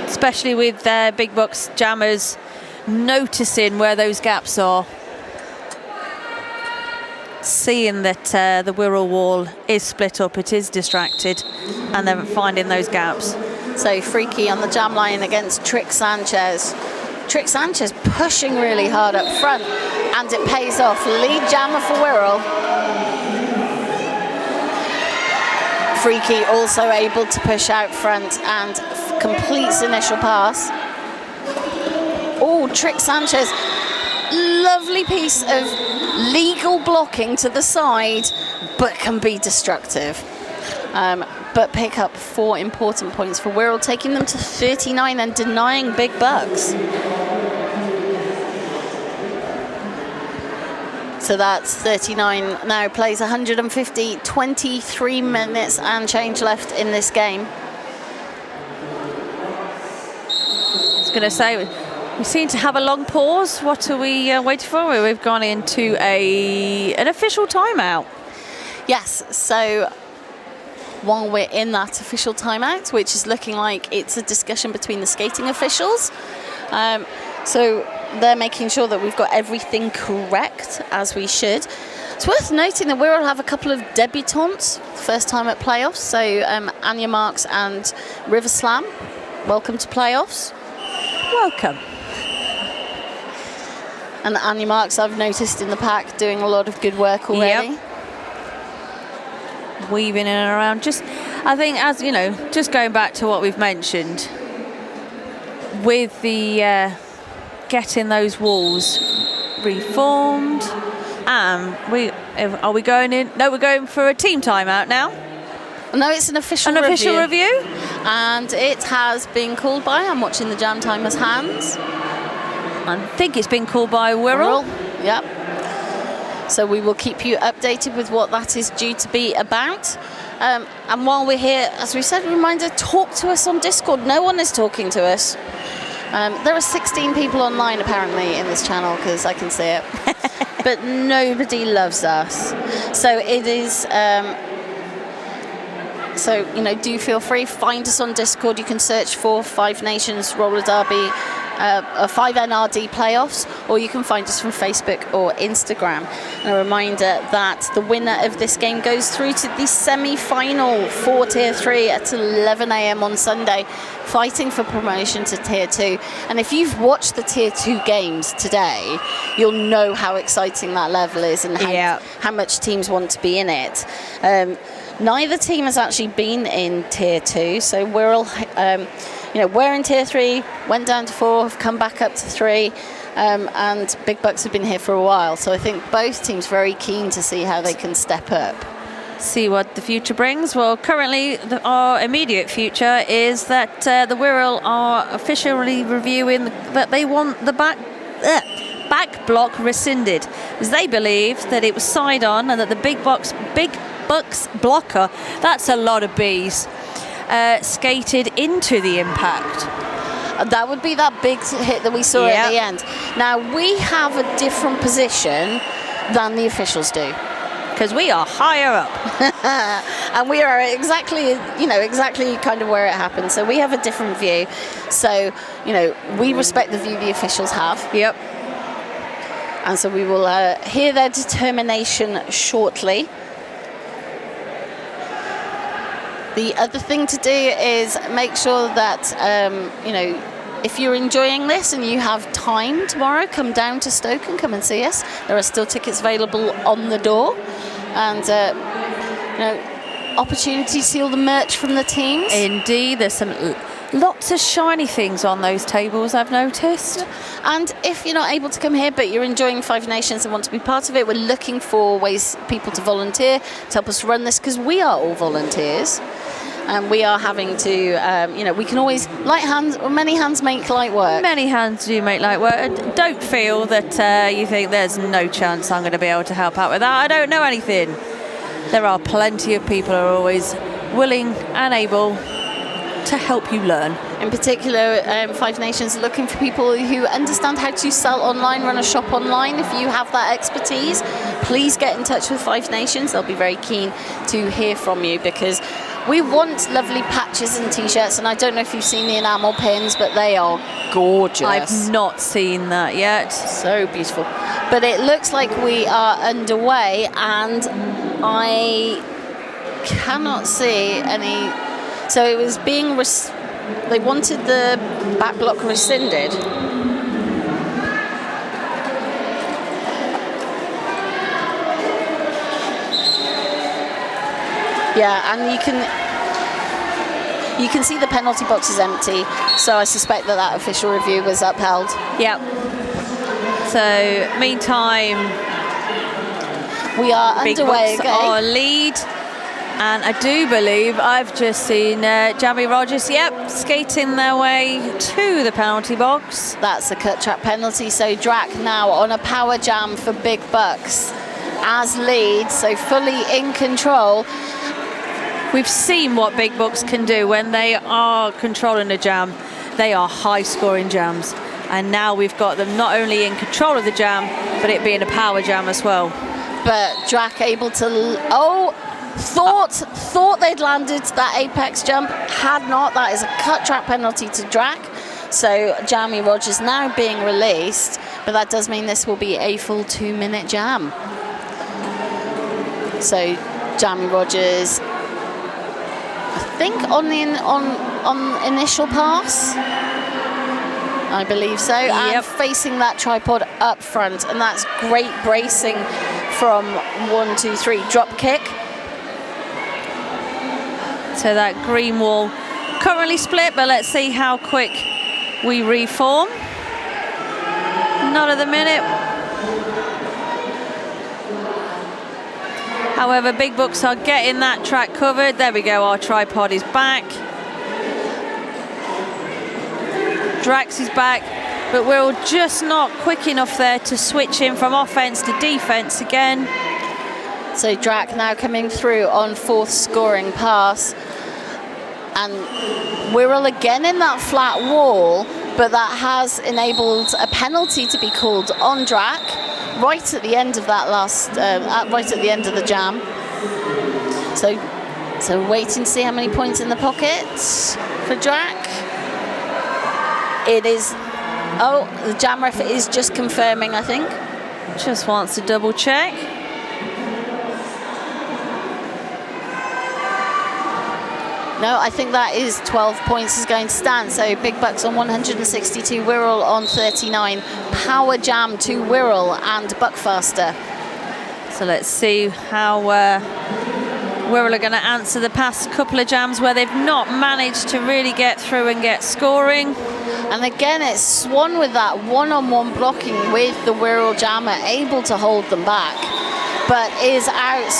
Especially with Big Bucks jammers noticing where those gaps are. Seeing that the Wirral wall is split up, it is distracted, and they're finding those gaps. So Freaky on the jam line against Trick Sanchez. Trick Sanchez pushing really hard up front, and it pays off. Lead jammer for Wirral. Freaky also able to push out front and completes initial pass. Oh, Trick Sanchez, lovely piece of legal blocking to the side, but can be destructive. But pick up 4 important points for Wirral, taking them to 39 and denying Big Bucks. So that's 39 now, plays 150, 23 minutes and change left in this game. I was going to say, we seem to have a long pause. What are we waiting for? We've gone into an official timeout. Yes, so while we're in that official timeout, which is looking like it's a discussion between the skating officials. So they're making sure that we've got everything correct, as we should. It's worth noting that Wirral have a couple of debutantes, first time at playoffs. So Anya Marks and River Slam, welcome to playoffs. Welcome. And Anya Marks, I've noticed in the pack, doing a lot of good work already. Yep. Weaving in and around. I think, as you know, just going back to what we've mentioned, with the getting those walls reformed, are we going in? No, we're going for a team timeout now. No, it's an official review. And it has been called by, I'm watching the jam timer's hands. I think it's been called by Wirral. Yep. So we will keep you updated with what that is due to be about. And while we're here, as we said, reminder, talk to us on Discord. No one is talking to us. There are 16 people online apparently in this channel, because I can see it. But nobody loves us. So it is... So, do feel free. Find us on Discord. You can search for 5 Nations Roller Derby a 5NRD playoffs, or you can find us from Facebook or Instagram. And a reminder that the winner of this game goes through to the semi-final for Tier 3 at 11 a.m. on Sunday, fighting for promotion to Tier 2. And if you've watched the Tier 2 games today, you'll know how exciting that level is and how much teams want to be in it. Neither team has actually been in Tier 2, so Wirral, we're in Tier 3, went down to 4, have come back up to 3, and Big Bucks have been here for a while. So I think both teams very keen to see how they can step up. See what the future brings. Well, currently our immediate future is that the Wirral are officially reviewing that they want the back block rescinded, as they believe that it was side on and that the Big Bucks blocker, that's a lot of B's, skated into the impact. That would be that big hit that we saw at the end. Now, we have a different position than the officials do, because we are higher up. And we are exactly kind of where it happened. So we have a different view. So, we respect the view the officials have. Yep. And so we will hear their determination shortly. The other thing to do is make sure that, if you're enjoying this and you have time tomorrow, come down to Stoke and come and see us. There are still tickets available on the door. And, opportunity to see all the merch from the teams. Indeed, there's lots of shiny things on those tables, I've noticed. And if you're not able to come here, but you're enjoying Five Nations and want to be part of it, we're looking for people to volunteer to help us run this, because we are all volunteers. And we are having to, we can always, many hands make light work. Many hands do make light work. Don't feel that you think there's no chance I'm going to be able to help out with that. I don't know anything. There are plenty of people who are always willing and able to help you learn. In particular, Five Nations are looking for people who understand how to sell online, run a shop online. If you have that expertise, please get in touch with Five Nations. They'll be very keen to hear from you, because we want lovely patches and t-shirts, and I don't know if you've seen the enamel pins, but they are gorgeous. I've not seen that yet. So beautiful. But it looks like we are underway, and I cannot see any. So it was being they wanted the back block rescinded. Yeah, and you can see the penalty box is empty, so I suspect that official review was upheld. Yep. So, meantime, we are underway again. Our lead, and I do believe I've just seen Jamie Rogers, skating their way to the penalty box. That's a cut track penalty, so Drac now on a power jam for Big Bucks as lead, so fully in control. We've seen what Big Bucks can do when they are controlling a jam. They are high-scoring jams. And now we've got them not only in control of the jam, but it being a power jam as well. But Drac able to... thought they'd landed that apex jump. Had not. That is a cut track penalty to Drac. So Jamie Rogers now being released. But that does mean this will be a full 2-minute jam. So Jamie Rogers... I think on initial pass, I believe so, and facing that tripod up front, and that's great bracing from 1, 2, 3 drop kick. So that green wall currently split, but let's see how quick we reform. Not at the minute. However, Big Bucks are getting that track covered. There we go, our tripod is back. Drax is back, but we're just not quick enough there to switch in from offense to defense again. So Drac now coming through on 4th scoring pass. And Wirral again in that flat wall, but that has enabled a penalty to be called on Drac. Right at the end of that right at the end of the jam. So waiting to see how many points in the pocket for Drac. It is Oh, the jam ref is just confirming, I think. Just wants to double check. No, I think that is 12 points is going to stand. So Big Bucks on 162, Wirral on 39. Power jam to Wirral and Buckfaster. So let's see how Wirral are going to answer the past couple of jams where they've not managed to really get through and get scoring. And again, it's Swan with that one-on-one blocking with the Wirral jammer, able to hold them back, but is out.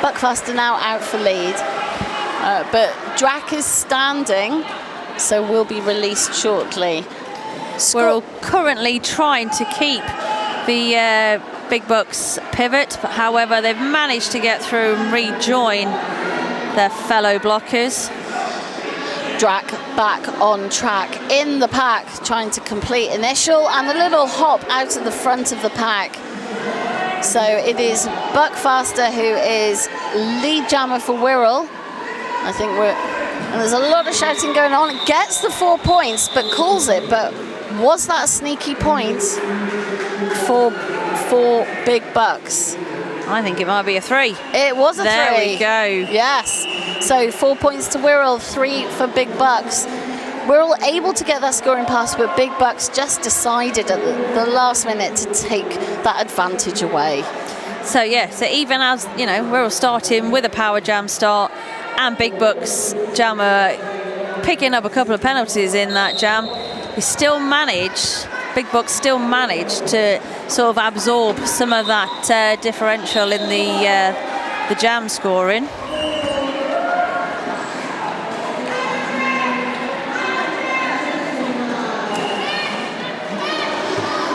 Buckfaster now out for lead. But Drac is standing, so will be released shortly. Wirral currently trying to keep the Big Bucks pivot, but however, they've managed to get through and rejoin their fellow blockers. Drac back on track in the pack, trying to complete initial and a little hop out of the front of the pack. So it is Buckfaster who is lead jammer for Wirral. I think and there's a lot of shouting going on. It gets the 4 points, but calls it. But was that a sneaky point for Big Bucks? I think it might be a 3. It was a 3. There we go. Yes. So 4 points to Wirral, 3 for Big Bucks. Wirral able to get that scoring pass, but Big Bucks just decided at the last minute to take that advantage away. So yeah, so even as, you know, Wirral starting with a power jam start and Big Bucks jammer picking up a couple of penalties in that jam, Big Bucks still managed to sort of absorb some of that differential in the jam scoring.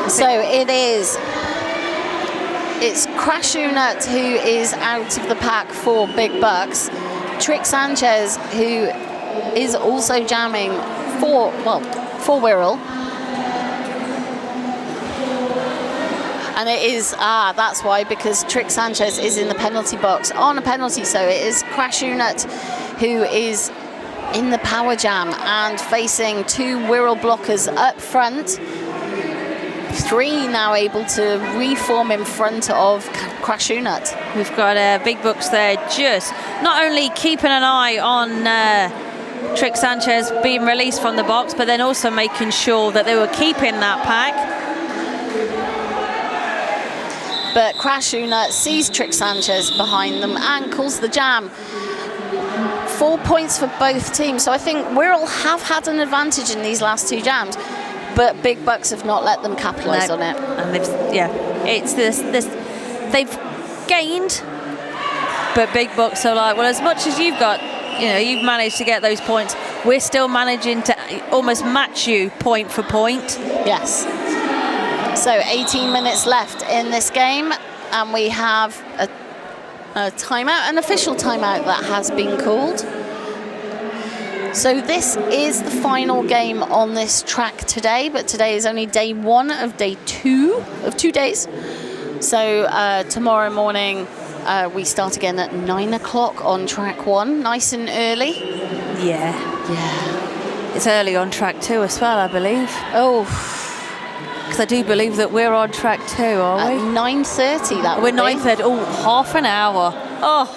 So it's Crashunut who is out of the pack for Big Bucks. Trick Sanchez, who is also jamming for Wirral. And it is, that's why, because Trick Sanchez is in the penalty box on a penalty. So it is Crashunut who is in the power jam and facing 2 Wirral blockers up front. 3 now able to reform in front of Crashunut. We've got Big Bucks there just not only keeping an eye on Trick Sanchez being released from the box, but then also making sure that they were keeping that pack. But Crashunut sees Trick Sanchez behind them and calls the jam. 4 points for both teams. So I think Wirral have had an advantage in these last 2 jams, but Big Bucks have not let them capitalise on it. And it's this they've gained, but Big Bucks are like, well, as much as you've got, you've managed to get those points, we're still managing to almost match you point for point. Yes. So 18 minutes left in this game, and we have a timeout, an official timeout that has been called. So this is the final game on this track today, but today is only day 1 of day 2 of 2 days. So tomorrow morning we start again at 9 o'clock on track 1, nice and early. Yeah. It's early on track 2 as well, I believe. Oh. Because I do believe that we're on track 2, are we? At 9:30, that We're 9:30. Oh, half an hour. Oh,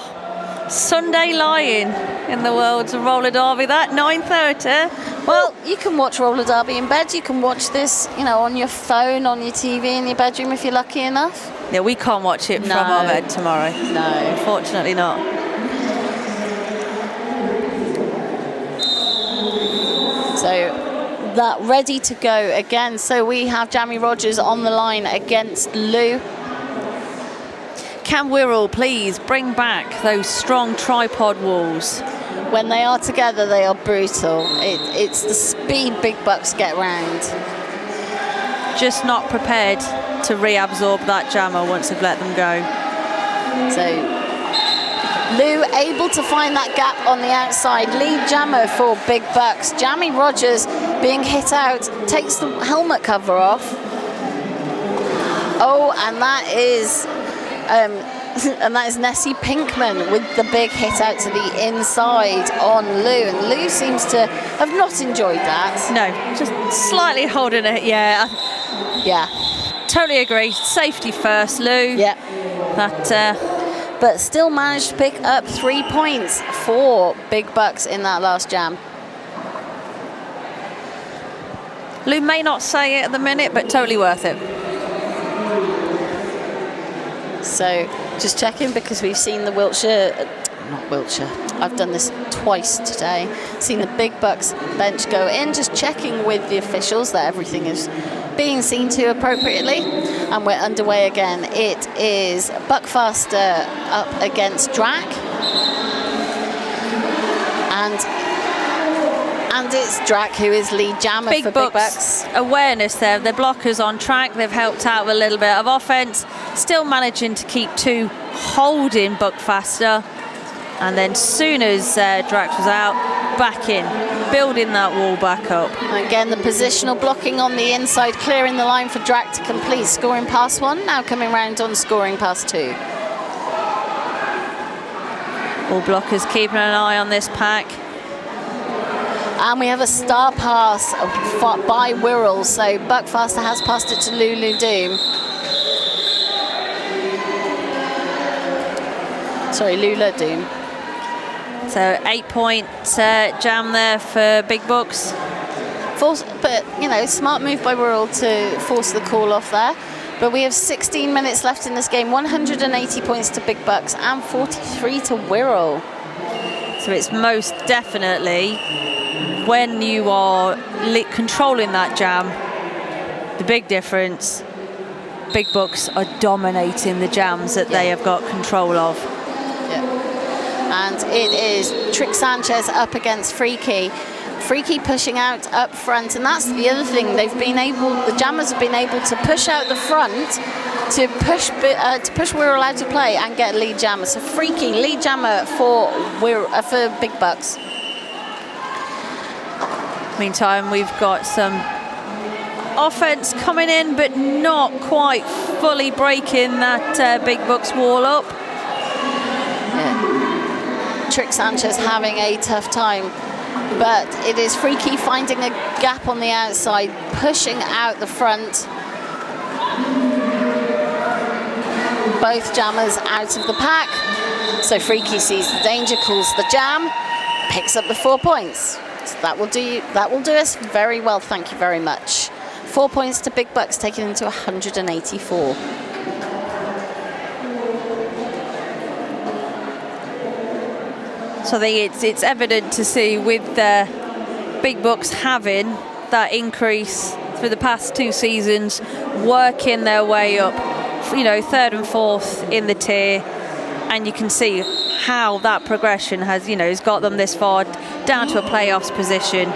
Sunday lying in the world's roller derby. That 9:30. Well, you can watch roller derby in bed. You can watch this, on your phone, on your TV in your bedroom if you're lucky enough. Yeah, we can't watch it from our bed tomorrow. No, unfortunately not. So that ready to go again. So we have Jamie Rogers on the line against Lou. Can Wirral please bring back those strong tripod walls? When they are together, they are brutal. It's the speed Big Bucks get round. Just not prepared to reabsorb that jammer once they've let them go. So Lou able to find that gap on the outside. Lead jammer for Big Bucks. Jamie Rogers being hit out, takes the helmet cover off. Oh, and that is And that is Nessie Pinkman with the big hit out to the inside on Lou. And Lou seems to have not enjoyed that. No, just slightly holding it. Yeah. Yeah. Totally agree. Safety first, Lou. Yeah. But but still managed to pick up 3 points for Big Bucks in that last jam. Lou may not say it at the minute, but totally worth it. So just checking, because we've seen the not Wiltshire, I've done this twice today, seen the Big Bucks bench go in, just checking with the officials that everything is being seen to appropriately, and we're underway again. It is Buckfaster up against Drac, and it's Drac who is lead jammer for Big Bucks. Awareness there. The blockers on track. They've helped out with a little bit of offense. Still managing to keep 2 holding Buckfaster. And then soon as Drac was out, back in, building that wall back up. Again, the positional blocking on the inside, clearing the line for Drac to complete scoring pass 1. Now coming round on scoring pass 2. All blockers keeping an eye on this pack. And we have a star pass by Wirral, so Buckfaster has passed it to Lulu Doom. Sorry, Lula Doom. So 8-point jam there for Big Bucks. But, you know, smart move by Wirral to force the call off there. But we have 16 minutes left in this game, 180 points to Big Bucks and 43 to Wirral. So it's most definitely, when you are controlling that jam, the big difference, Big Bucks are dominating the jams that they have got control of. And it is Trick Sanchez up against Freaky. Freaky pushing out up front, and that's the other thing. The jammers have been able to push out the front to push Wirral out of play and get lead jammer. So Freaky lead jammer for Big Bucks. Meantime, we've got some offense coming in, but not quite fully breaking that Big Bucks wall up. Trick Sanchez having a tough time, but it is Freaky finding a gap on the outside, pushing out the front. Both jammers out of the pack, so Freaky sees the danger, calls the jam, picks up the 4 points. So that will do us very well, thank you very much. 4 points to Big Bucks, taking into 184. So I think it's evident to see with the Big Bucks having that increase through the past 2 seasons, working their way up, you know, 3rd and 4th in the tier, and you can see how that progression has got them this far down to a playoffs position.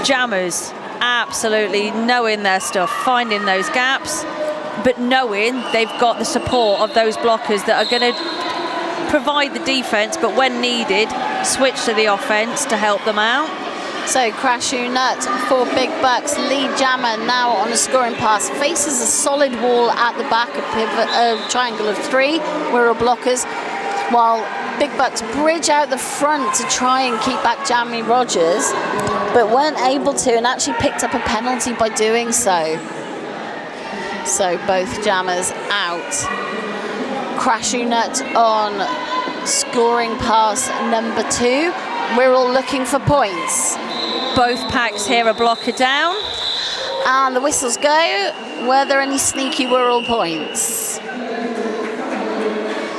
Jammers absolutely knowing their stuff, finding those gaps, but knowing they've got the support of those blockers that are going to provide the defense, but when needed, switch to the offense to help them out. So Crashu Nut for Big Bucks, lead jammer now on a scoring pass, faces a solid wall at the back, a triangle of 3 Wirral blockers, while Big Bucks bridge out the front to try and keep back Jamie Rogers, but weren't able to, and actually picked up a penalty by doing so. So both jammers out. Crashu Nut on scoring pass number 2. We're all looking for points. Both packs here are blocker down. And the whistles go. Were there any sneaky Wirral points?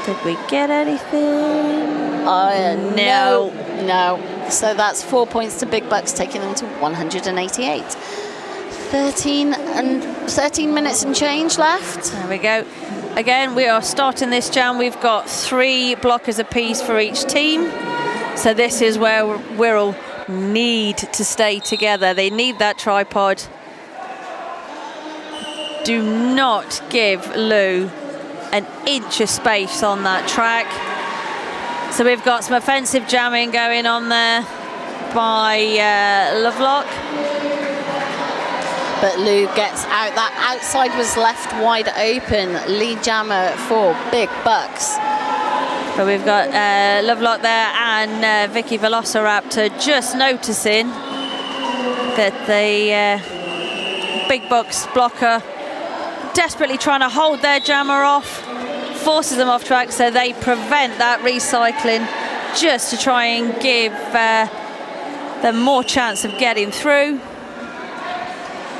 Did we get anything? No. So that's 4 points to Big Bucks, taking them to 188. 13 minutes and change left. There we go. Again, we are starting this jam. We've got 3 blockers apiece for each team. So this is where Wirral need to stay together. They need that tripod. Do not give Lou an inch of space on that track. So we've got some offensive jamming going on there by Lovelock. But Lou gets out. That outside was left wide open. Lead jammer for Big Bucks. But we've got Lovelock there and Vicky Velociraptor just noticing that the Big Bucks blocker desperately trying to hold their jammer off, forces them off track, so they prevent that recycling just to try and give them more chance of getting through.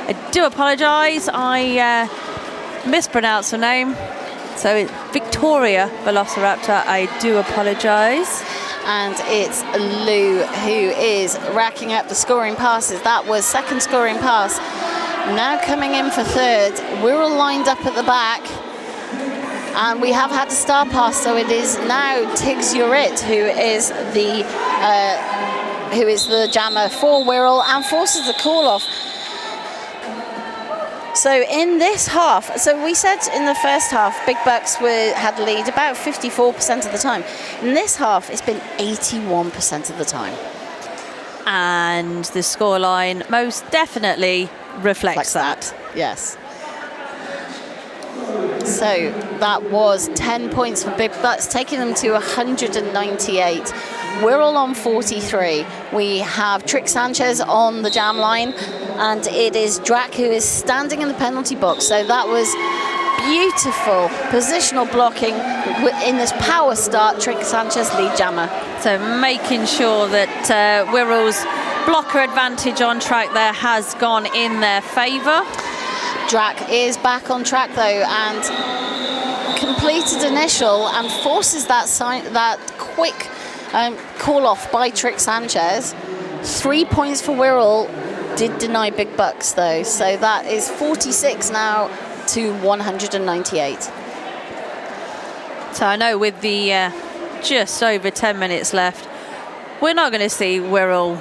I do apologise, I mispronounced her name. So it's Victoria Velociraptor, I do apologise. And it's Lou who is racking up the scoring passes. That was second scoring pass. Now coming in for third. Wirral lined up at the back. And we have had a star pass, so it is now Tiggs Urit who is the jammer for Wirral and forces the call off. So in this half, so we said in the first half, Big Bucks had lead about 54% of the time. In this half, it's been 81% of the time. And the scoreline most definitely reflects that. Yes. So that was 10 points for Big Bucks, taking them to 198. Wirral on 43. We have Trick Sanchez on the jam line, and it is Drac who is standing in the penalty box. So that was beautiful positional blocking in this power start. Trick Sanchez, lead jammer. So making sure that Wirral's blocker advantage on track there has gone in their favour. Drac is back on track though and completed initial and forces that quick call off by Trick Sanchez. 3 points for Wirral, did deny Big Bucks though, so that is 46 now to 198. So I know with the just over 10 minutes left, we're not going to see Wirral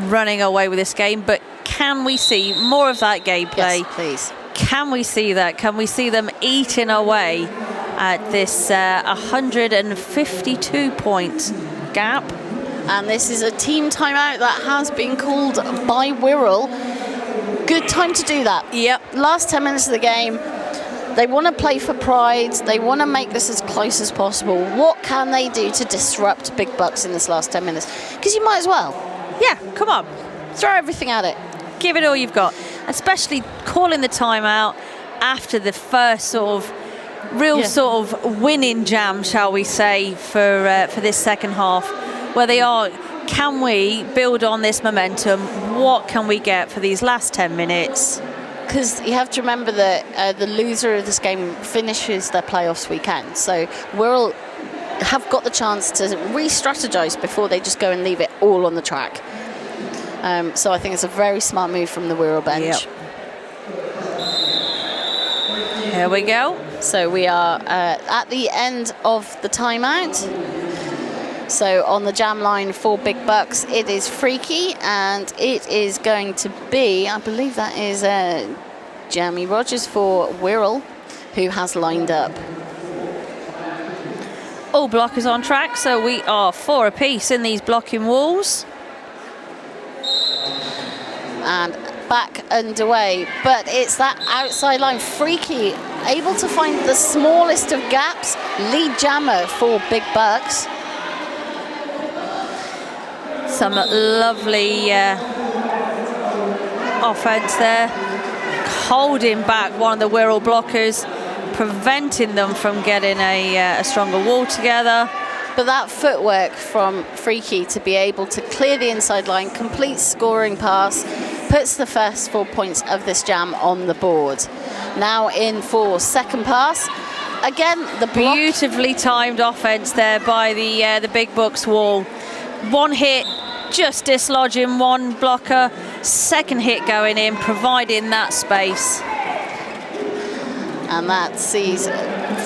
running away with this game, but can we see more of that gameplay? Yes, please. Can we see that? Can we see them eating away at this 152 point gap? And this is a team timeout that has been called by Wirral. Good time to do that. Yep. Last 10 minutes of the game. They want to play for pride. They want to make this as close as possible. What can they do to disrupt Big Bucks in this last 10 minutes? Because you might as well. Yeah, come on. Throw everything at it. Give it all you've got. Especially calling the timeout after the first sort of real sort of winning jam, shall we say, for this second half, where they are, can we build on this momentum? What can we get for these last 10 minutes? Because you have to remember that the loser of this game finishes their playoffs weekend. So Wirral have got the chance to re-strategize before they just go and leave it all on the track. So I think it's a very smart move from the Wirral bench. Yep. Here we go. So we are at the end of the timeout. So on the jam line for Big Bucks, it is Freaky, and it is going to be, I believe that is Jamie Rogers for Wirral, who has lined up. All blockers on track, so we are 4 apiece in these blocking walls. And back underway, but it's that outside line. Freaky able to find the smallest of gaps. Lead jammer for Big Bucks. Some lovely offense there, holding back one of the Wirral blockers, preventing them from getting a stronger wall together. But that footwork from Freaky to be able to clear the inside line, complete scoring pass, puts the first 4 points of this jam on the board. Now in for second pass. Again, the block. Beautifully timed offense there by the Big Bucks wall. One hit, just dislodging one blocker. Second hit going in, providing that space. And that sees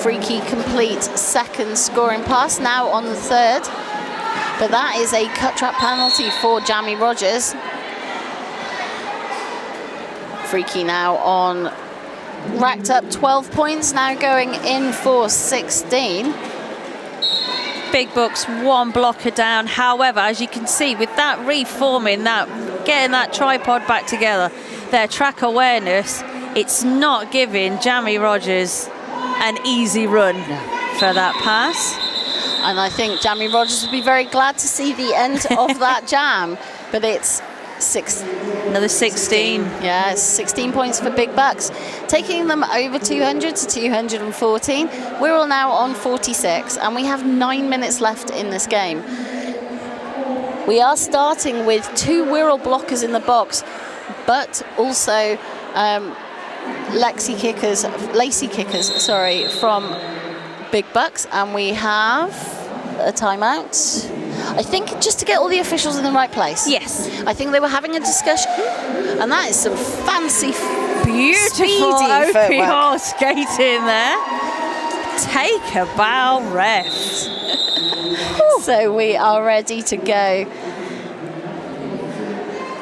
Freaky complete second scoring pass, now on the third. But that is a cut trap penalty for Jamie Rogers. Freaky now on, racked up 12 points, now going in for 16. Big Bucks one blocker down. However, as you can see, with that reforming, that getting that tripod back together, their track awareness, it's not giving Jamie Rogers an easy run for that pass. And I think Jamie Rogers would be very glad to see the end of that jam. But it's another 16. Yeah, it's 16 points for Big Bucks, taking them over 200 to 214. We're all now on 46, and we have 9 minutes left in this game. We are starting with 2 Wirral blockers in the box, but also lacy kickers, from Big Bucks, and we have a timeout. I think just to get all the officials in the right place. Yes. I think they were having a discussion, and that is some fancy, beautiful OPR skating there. Take a bow, ref. So we are ready to go.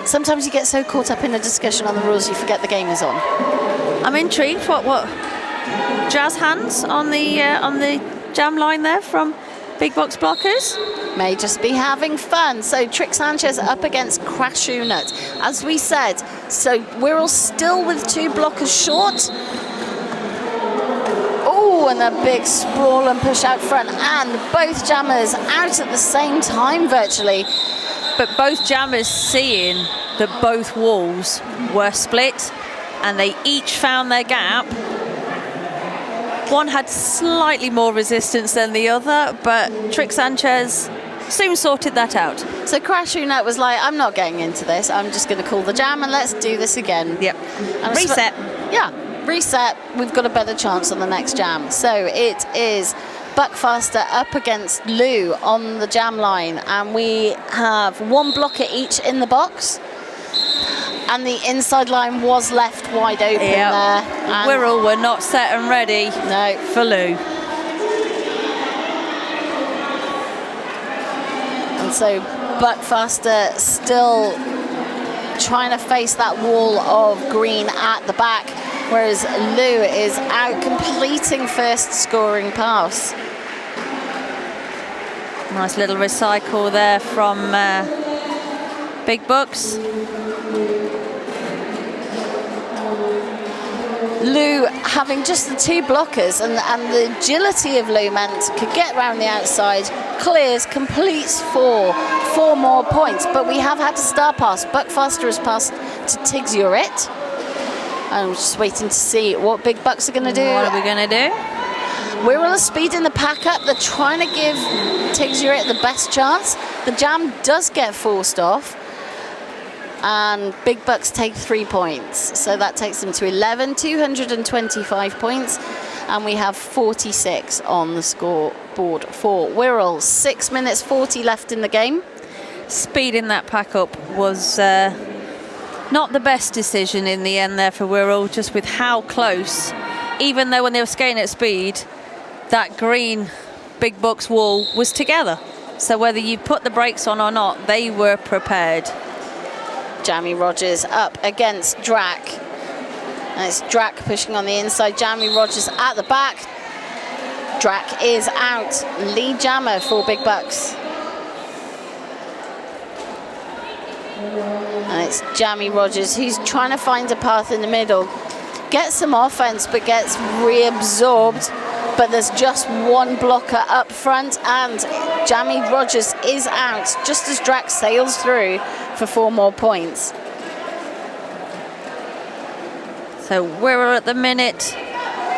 Sometimes you get so caught up in a discussion on the rules you forget the game is on. I'm intrigued. What jazz hands on the jam line there from Big Box Blockers? May just be having fun. So Trick Sanchez up against Crashu Nut. As we said, so we're all still with 2 blockers short. Oh, and a big sprawl and push out front, and both jammers out at the same time virtually. But both jammers seeing that both walls were split and they each found their gap. One had slightly more resistance than the other, but Trick Sanchez soon sorted that out. So Crashu Nut was like, I'm not getting into this. I'm just going to call the jam and let's do this again. Yep. And reset. Reset. We've got a better chance on the next jam. So it is Buckfaster up against Lou on the jam line, and we have 1 blocker each in the box. And the inside line was left wide open there. Wirral were not set and ready for Lou. And so Buckfaster still trying to face that wall of green at the back, whereas Lou is out completing first scoring pass. Nice little recycle there from Big Bucks. Lou having just the 2 blockers, and the agility of Lou meant could get around the outside, clears, completes 4 more points. But we have had to star pass. Buckfaster has passed to Tiggs Urit. I'm just waiting to see what Big Bucks are going to do. What are we going to do? We're all speeding the pack up. They're trying to give Tiggs Urit the best chance. The jam does get forced off, and Big Bucks take 3 points. So that takes them to 11, 225 points, and we have 46 on the scoreboard for Wirral. 6 minutes 40 left in the game. Speeding that pack up was not the best decision in the end there for Wirral, just with how close, even though when they were skating at speed, that green Big Bucks wall was together. So whether you put the brakes on or not, they were prepared. Jamie Rogers up against Drac. And it's Drac pushing on the inside. Jamie Rogers at the back. Drac is out. Lead jammer for Big Bucks. And it's Jamie Rogers who's trying to find a path in the middle. Gets some offense, but gets reabsorbed. But there's just 1 blocker up front, and Jamie Rogers is out just as Drac sails through for 4 more points. So Wirral at the minute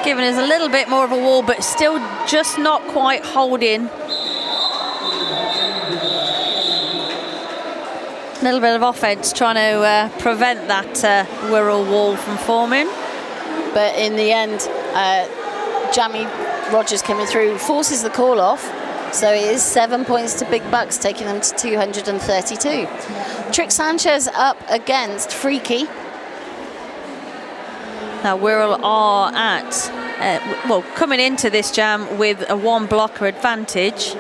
giving us a little bit more of a wall, but still just not quite holding. A little bit of offense trying to prevent that Wirral wall from forming. But in the end, Jamie Rogers coming through forces the call off. So it is 7 points to Big Bucks, taking them to 232. Trick Sanchez up against Freaky. Now Wirral are at, coming into this jam with a 1 blocker advantage.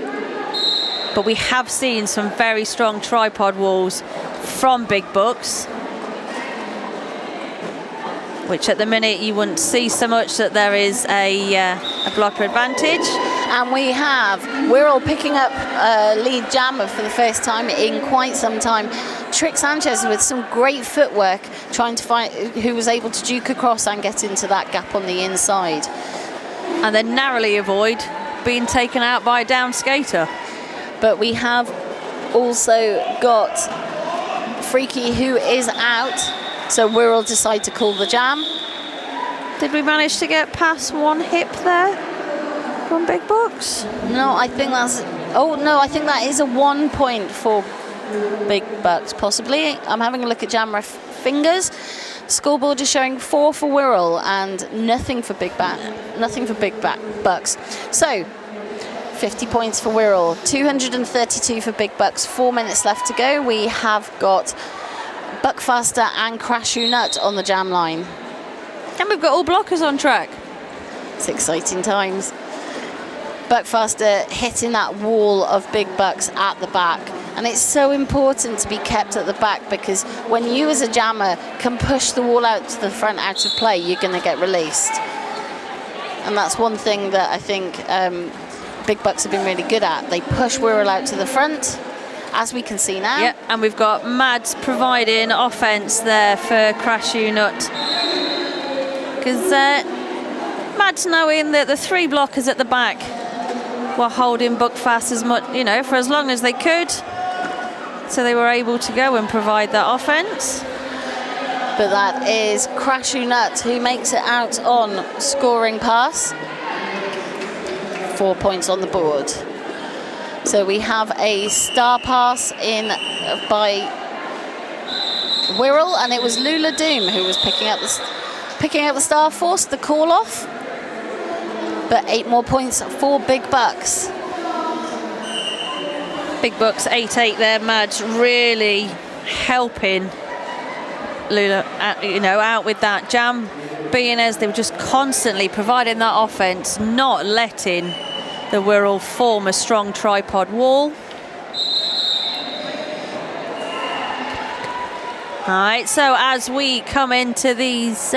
But we have seen some very strong tripod walls from Big Bucks, which at the minute you wouldn't see so much that there is a blocker advantage. And we have Wirral picking up lead jammer for the first time in quite some time. Trick Sanchez with some great footwork, trying to find who was able to duke across and get into that gap on the inside. And then narrowly avoid being taken out by a down skater. But we have also got Freaky, who is out, so Wirral decide to call the jam. Did we manage to get past one hip there from Big Bucks? No, I think that's... Oh, no, I think that is a 1 point for Big Bucks, possibly. I'm having a look at jam ref fingers. Scoreboard is showing 4 for Wirral and nothing for Big Bucks. So, 50 points for Wirral, 232 for Big Bucks, 4 minutes left to go. We have got Buckfaster and Crashu Nut on the jam line. And we've got all blockers on track. It's exciting times. Buckfaster hitting that wall of Big Bucks at the back. And it's so important to be kept at the back, because when you as a jammer can push the wall out to the front out of play, you're going to get released. And that's one thing that I think Big Bucks have been really good at. They push Wirral out to the front, as we can see now. Yeah, and we've got Mads providing offence there for Crashu Nut. Because Mads knowing that the 3 blockers at the back were holding Buckfast as much, for as long as they could. So they were able to go and provide that offence. But that is Crashu Nut who makes it out on scoring pass. 4 points on the board. So we have a star pass in by Wirral, and it was Lula Doom who was picking up the star, forced the call off. But 8 more points for Big Bucks. Big Bucks 8-8 there. Mads really helping Lula, out with that jam. Being as they were just constantly providing that offence, not letting the Wirral form a strong tripod wall. All right, so as we come into these,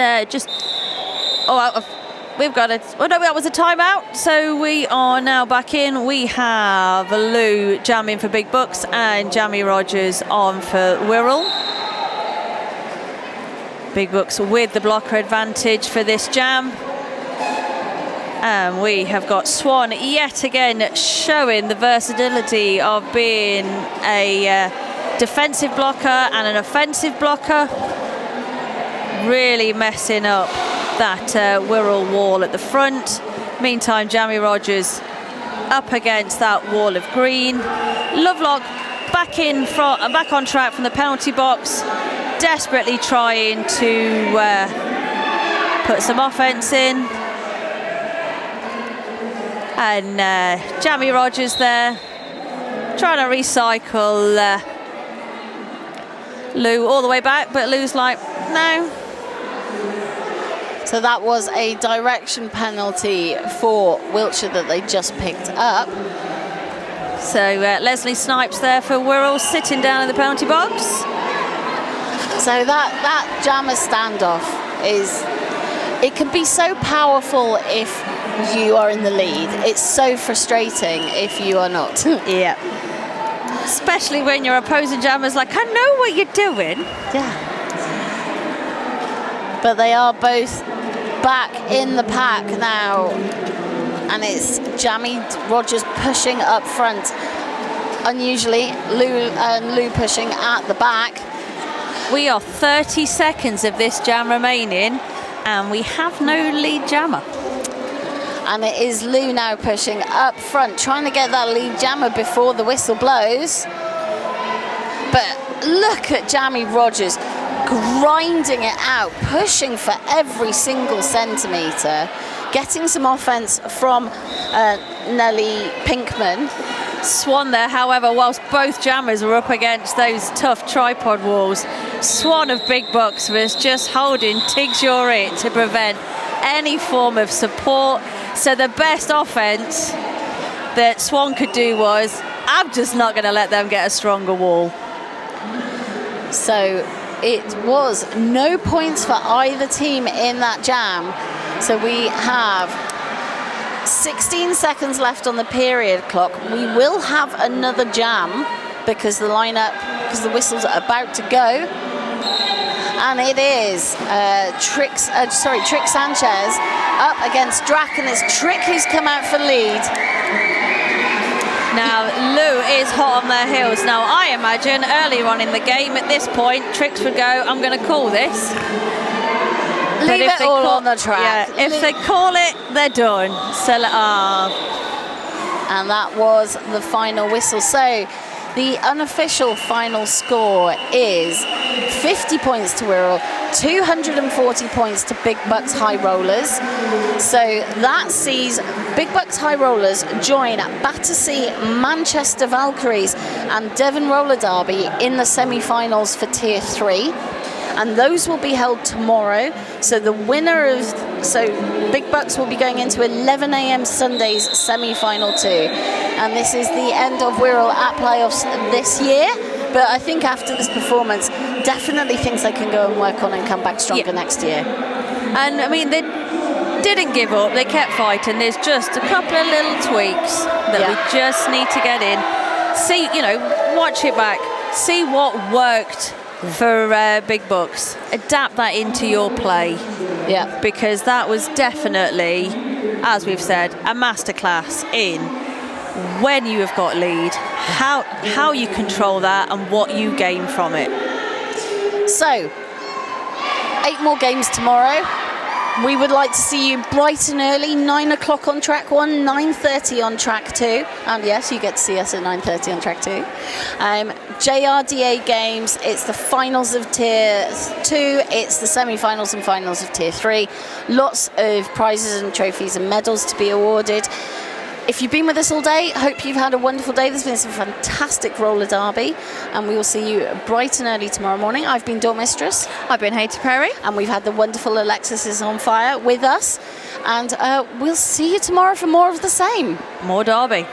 we've got it. Oh no, that was a timeout. So we are now back in. We have Lou jamming for Big Bucks and Jamie Rogers on for Wirral. Big Bucks with the blocker advantage for this jam. And we have got Swan yet again showing the versatility of being a defensive blocker and an offensive blocker. Really messing up that Wirral wall at the front. Meantime, Jamie Rogers up against that wall of green. Lovelock back on track from the penalty box, desperately trying to put some offence in. And Jamie Rogers there trying to recycle Lou all the way back, but Lou's like, no. So that was a direction penalty for Wiltshire that they just picked up. So Leslie Snipes there for Wirral, sitting down in the penalty box. So that jammer standoff it can be so powerful if you are in the lead. It's so frustrating if you are not. Yeah. Especially when your opposing jammer's like, I know what you're doing. Yeah. But they are both back in the pack now, and it's Jamie Rogers pushing up front. Unusually, Lou pushing at the back. We are 30 seconds of this jam remaining, and we have no lead jammer. And it is Lou now pushing up front, trying to get that lead jammer before the whistle blows. But look at Jamie Rogers grinding it out, pushing for every single centimetre, getting some offence from Nelly Pinkman. Swan there, however, whilst both jammers were up against those tough tripod walls, Swan of Big Bucks was just holding Tiggs Your It to prevent any form of support. So the best offence that Swan could do was, I'm just not going to let them get a stronger wall. So it was no points for either team in that jam. So we have 16 seconds left on the period clock. We will have another jam because the lineup because the whistles are about to go. And it is Trick Sanchez up against Drac, and it's Trick who's come out for lead. Now, Lou is hot on their heels. Now, I imagine earlier on in the game at this point, Trix would go, I'm going to call this. Leave it all on the track. Yeah, if they call it, they're done. Sell it off. And that was the final whistle. So the unofficial final score is 50 points to Wirral, 240 points to Big Bucks High Rollers. So that sees Big Bucks High Rollers join Battersea, Manchester Valkyries and Devon Roller Derby in the semi-finals for Tier 3. And those will be held tomorrow. So the winner of... So Big Bucks will be going into 11 a.m. Sunday's semi-final 2. And this is the end of Wirral at playoffs this year. But I think after this performance, definitely things they can go and work on and come back stronger next year. And I mean, they didn't give up. They kept fighting. There's just a couple of little tweaks that we just need to get in. See, watch it back. See what worked for Big Bucks. Adapt that into your play. Yeah. Because that was definitely, as we've said, a masterclass in when you have got lead, how you control that and what you gain from it. So, 8 more games tomorrow. We would like to see you bright and early, 9 o'clock on track 1, 9:30 on track 2. And yes, you get to see us at 9:30 on track 2. JRDA games, it's the finals of Tier 2, it's the semi-finals and finals of Tier 3. Lots of prizes and trophies and medals to be awarded. If you've been with us all day, hope you've had a wonderful day. There's been some fantastic roller derby, and we will see you bright and early tomorrow morning. I've been Dawn Mistress. I've been Hater Perry. And we've had the wonderful Alexis is on fire with us. And we'll see you tomorrow for more of the same. More derby.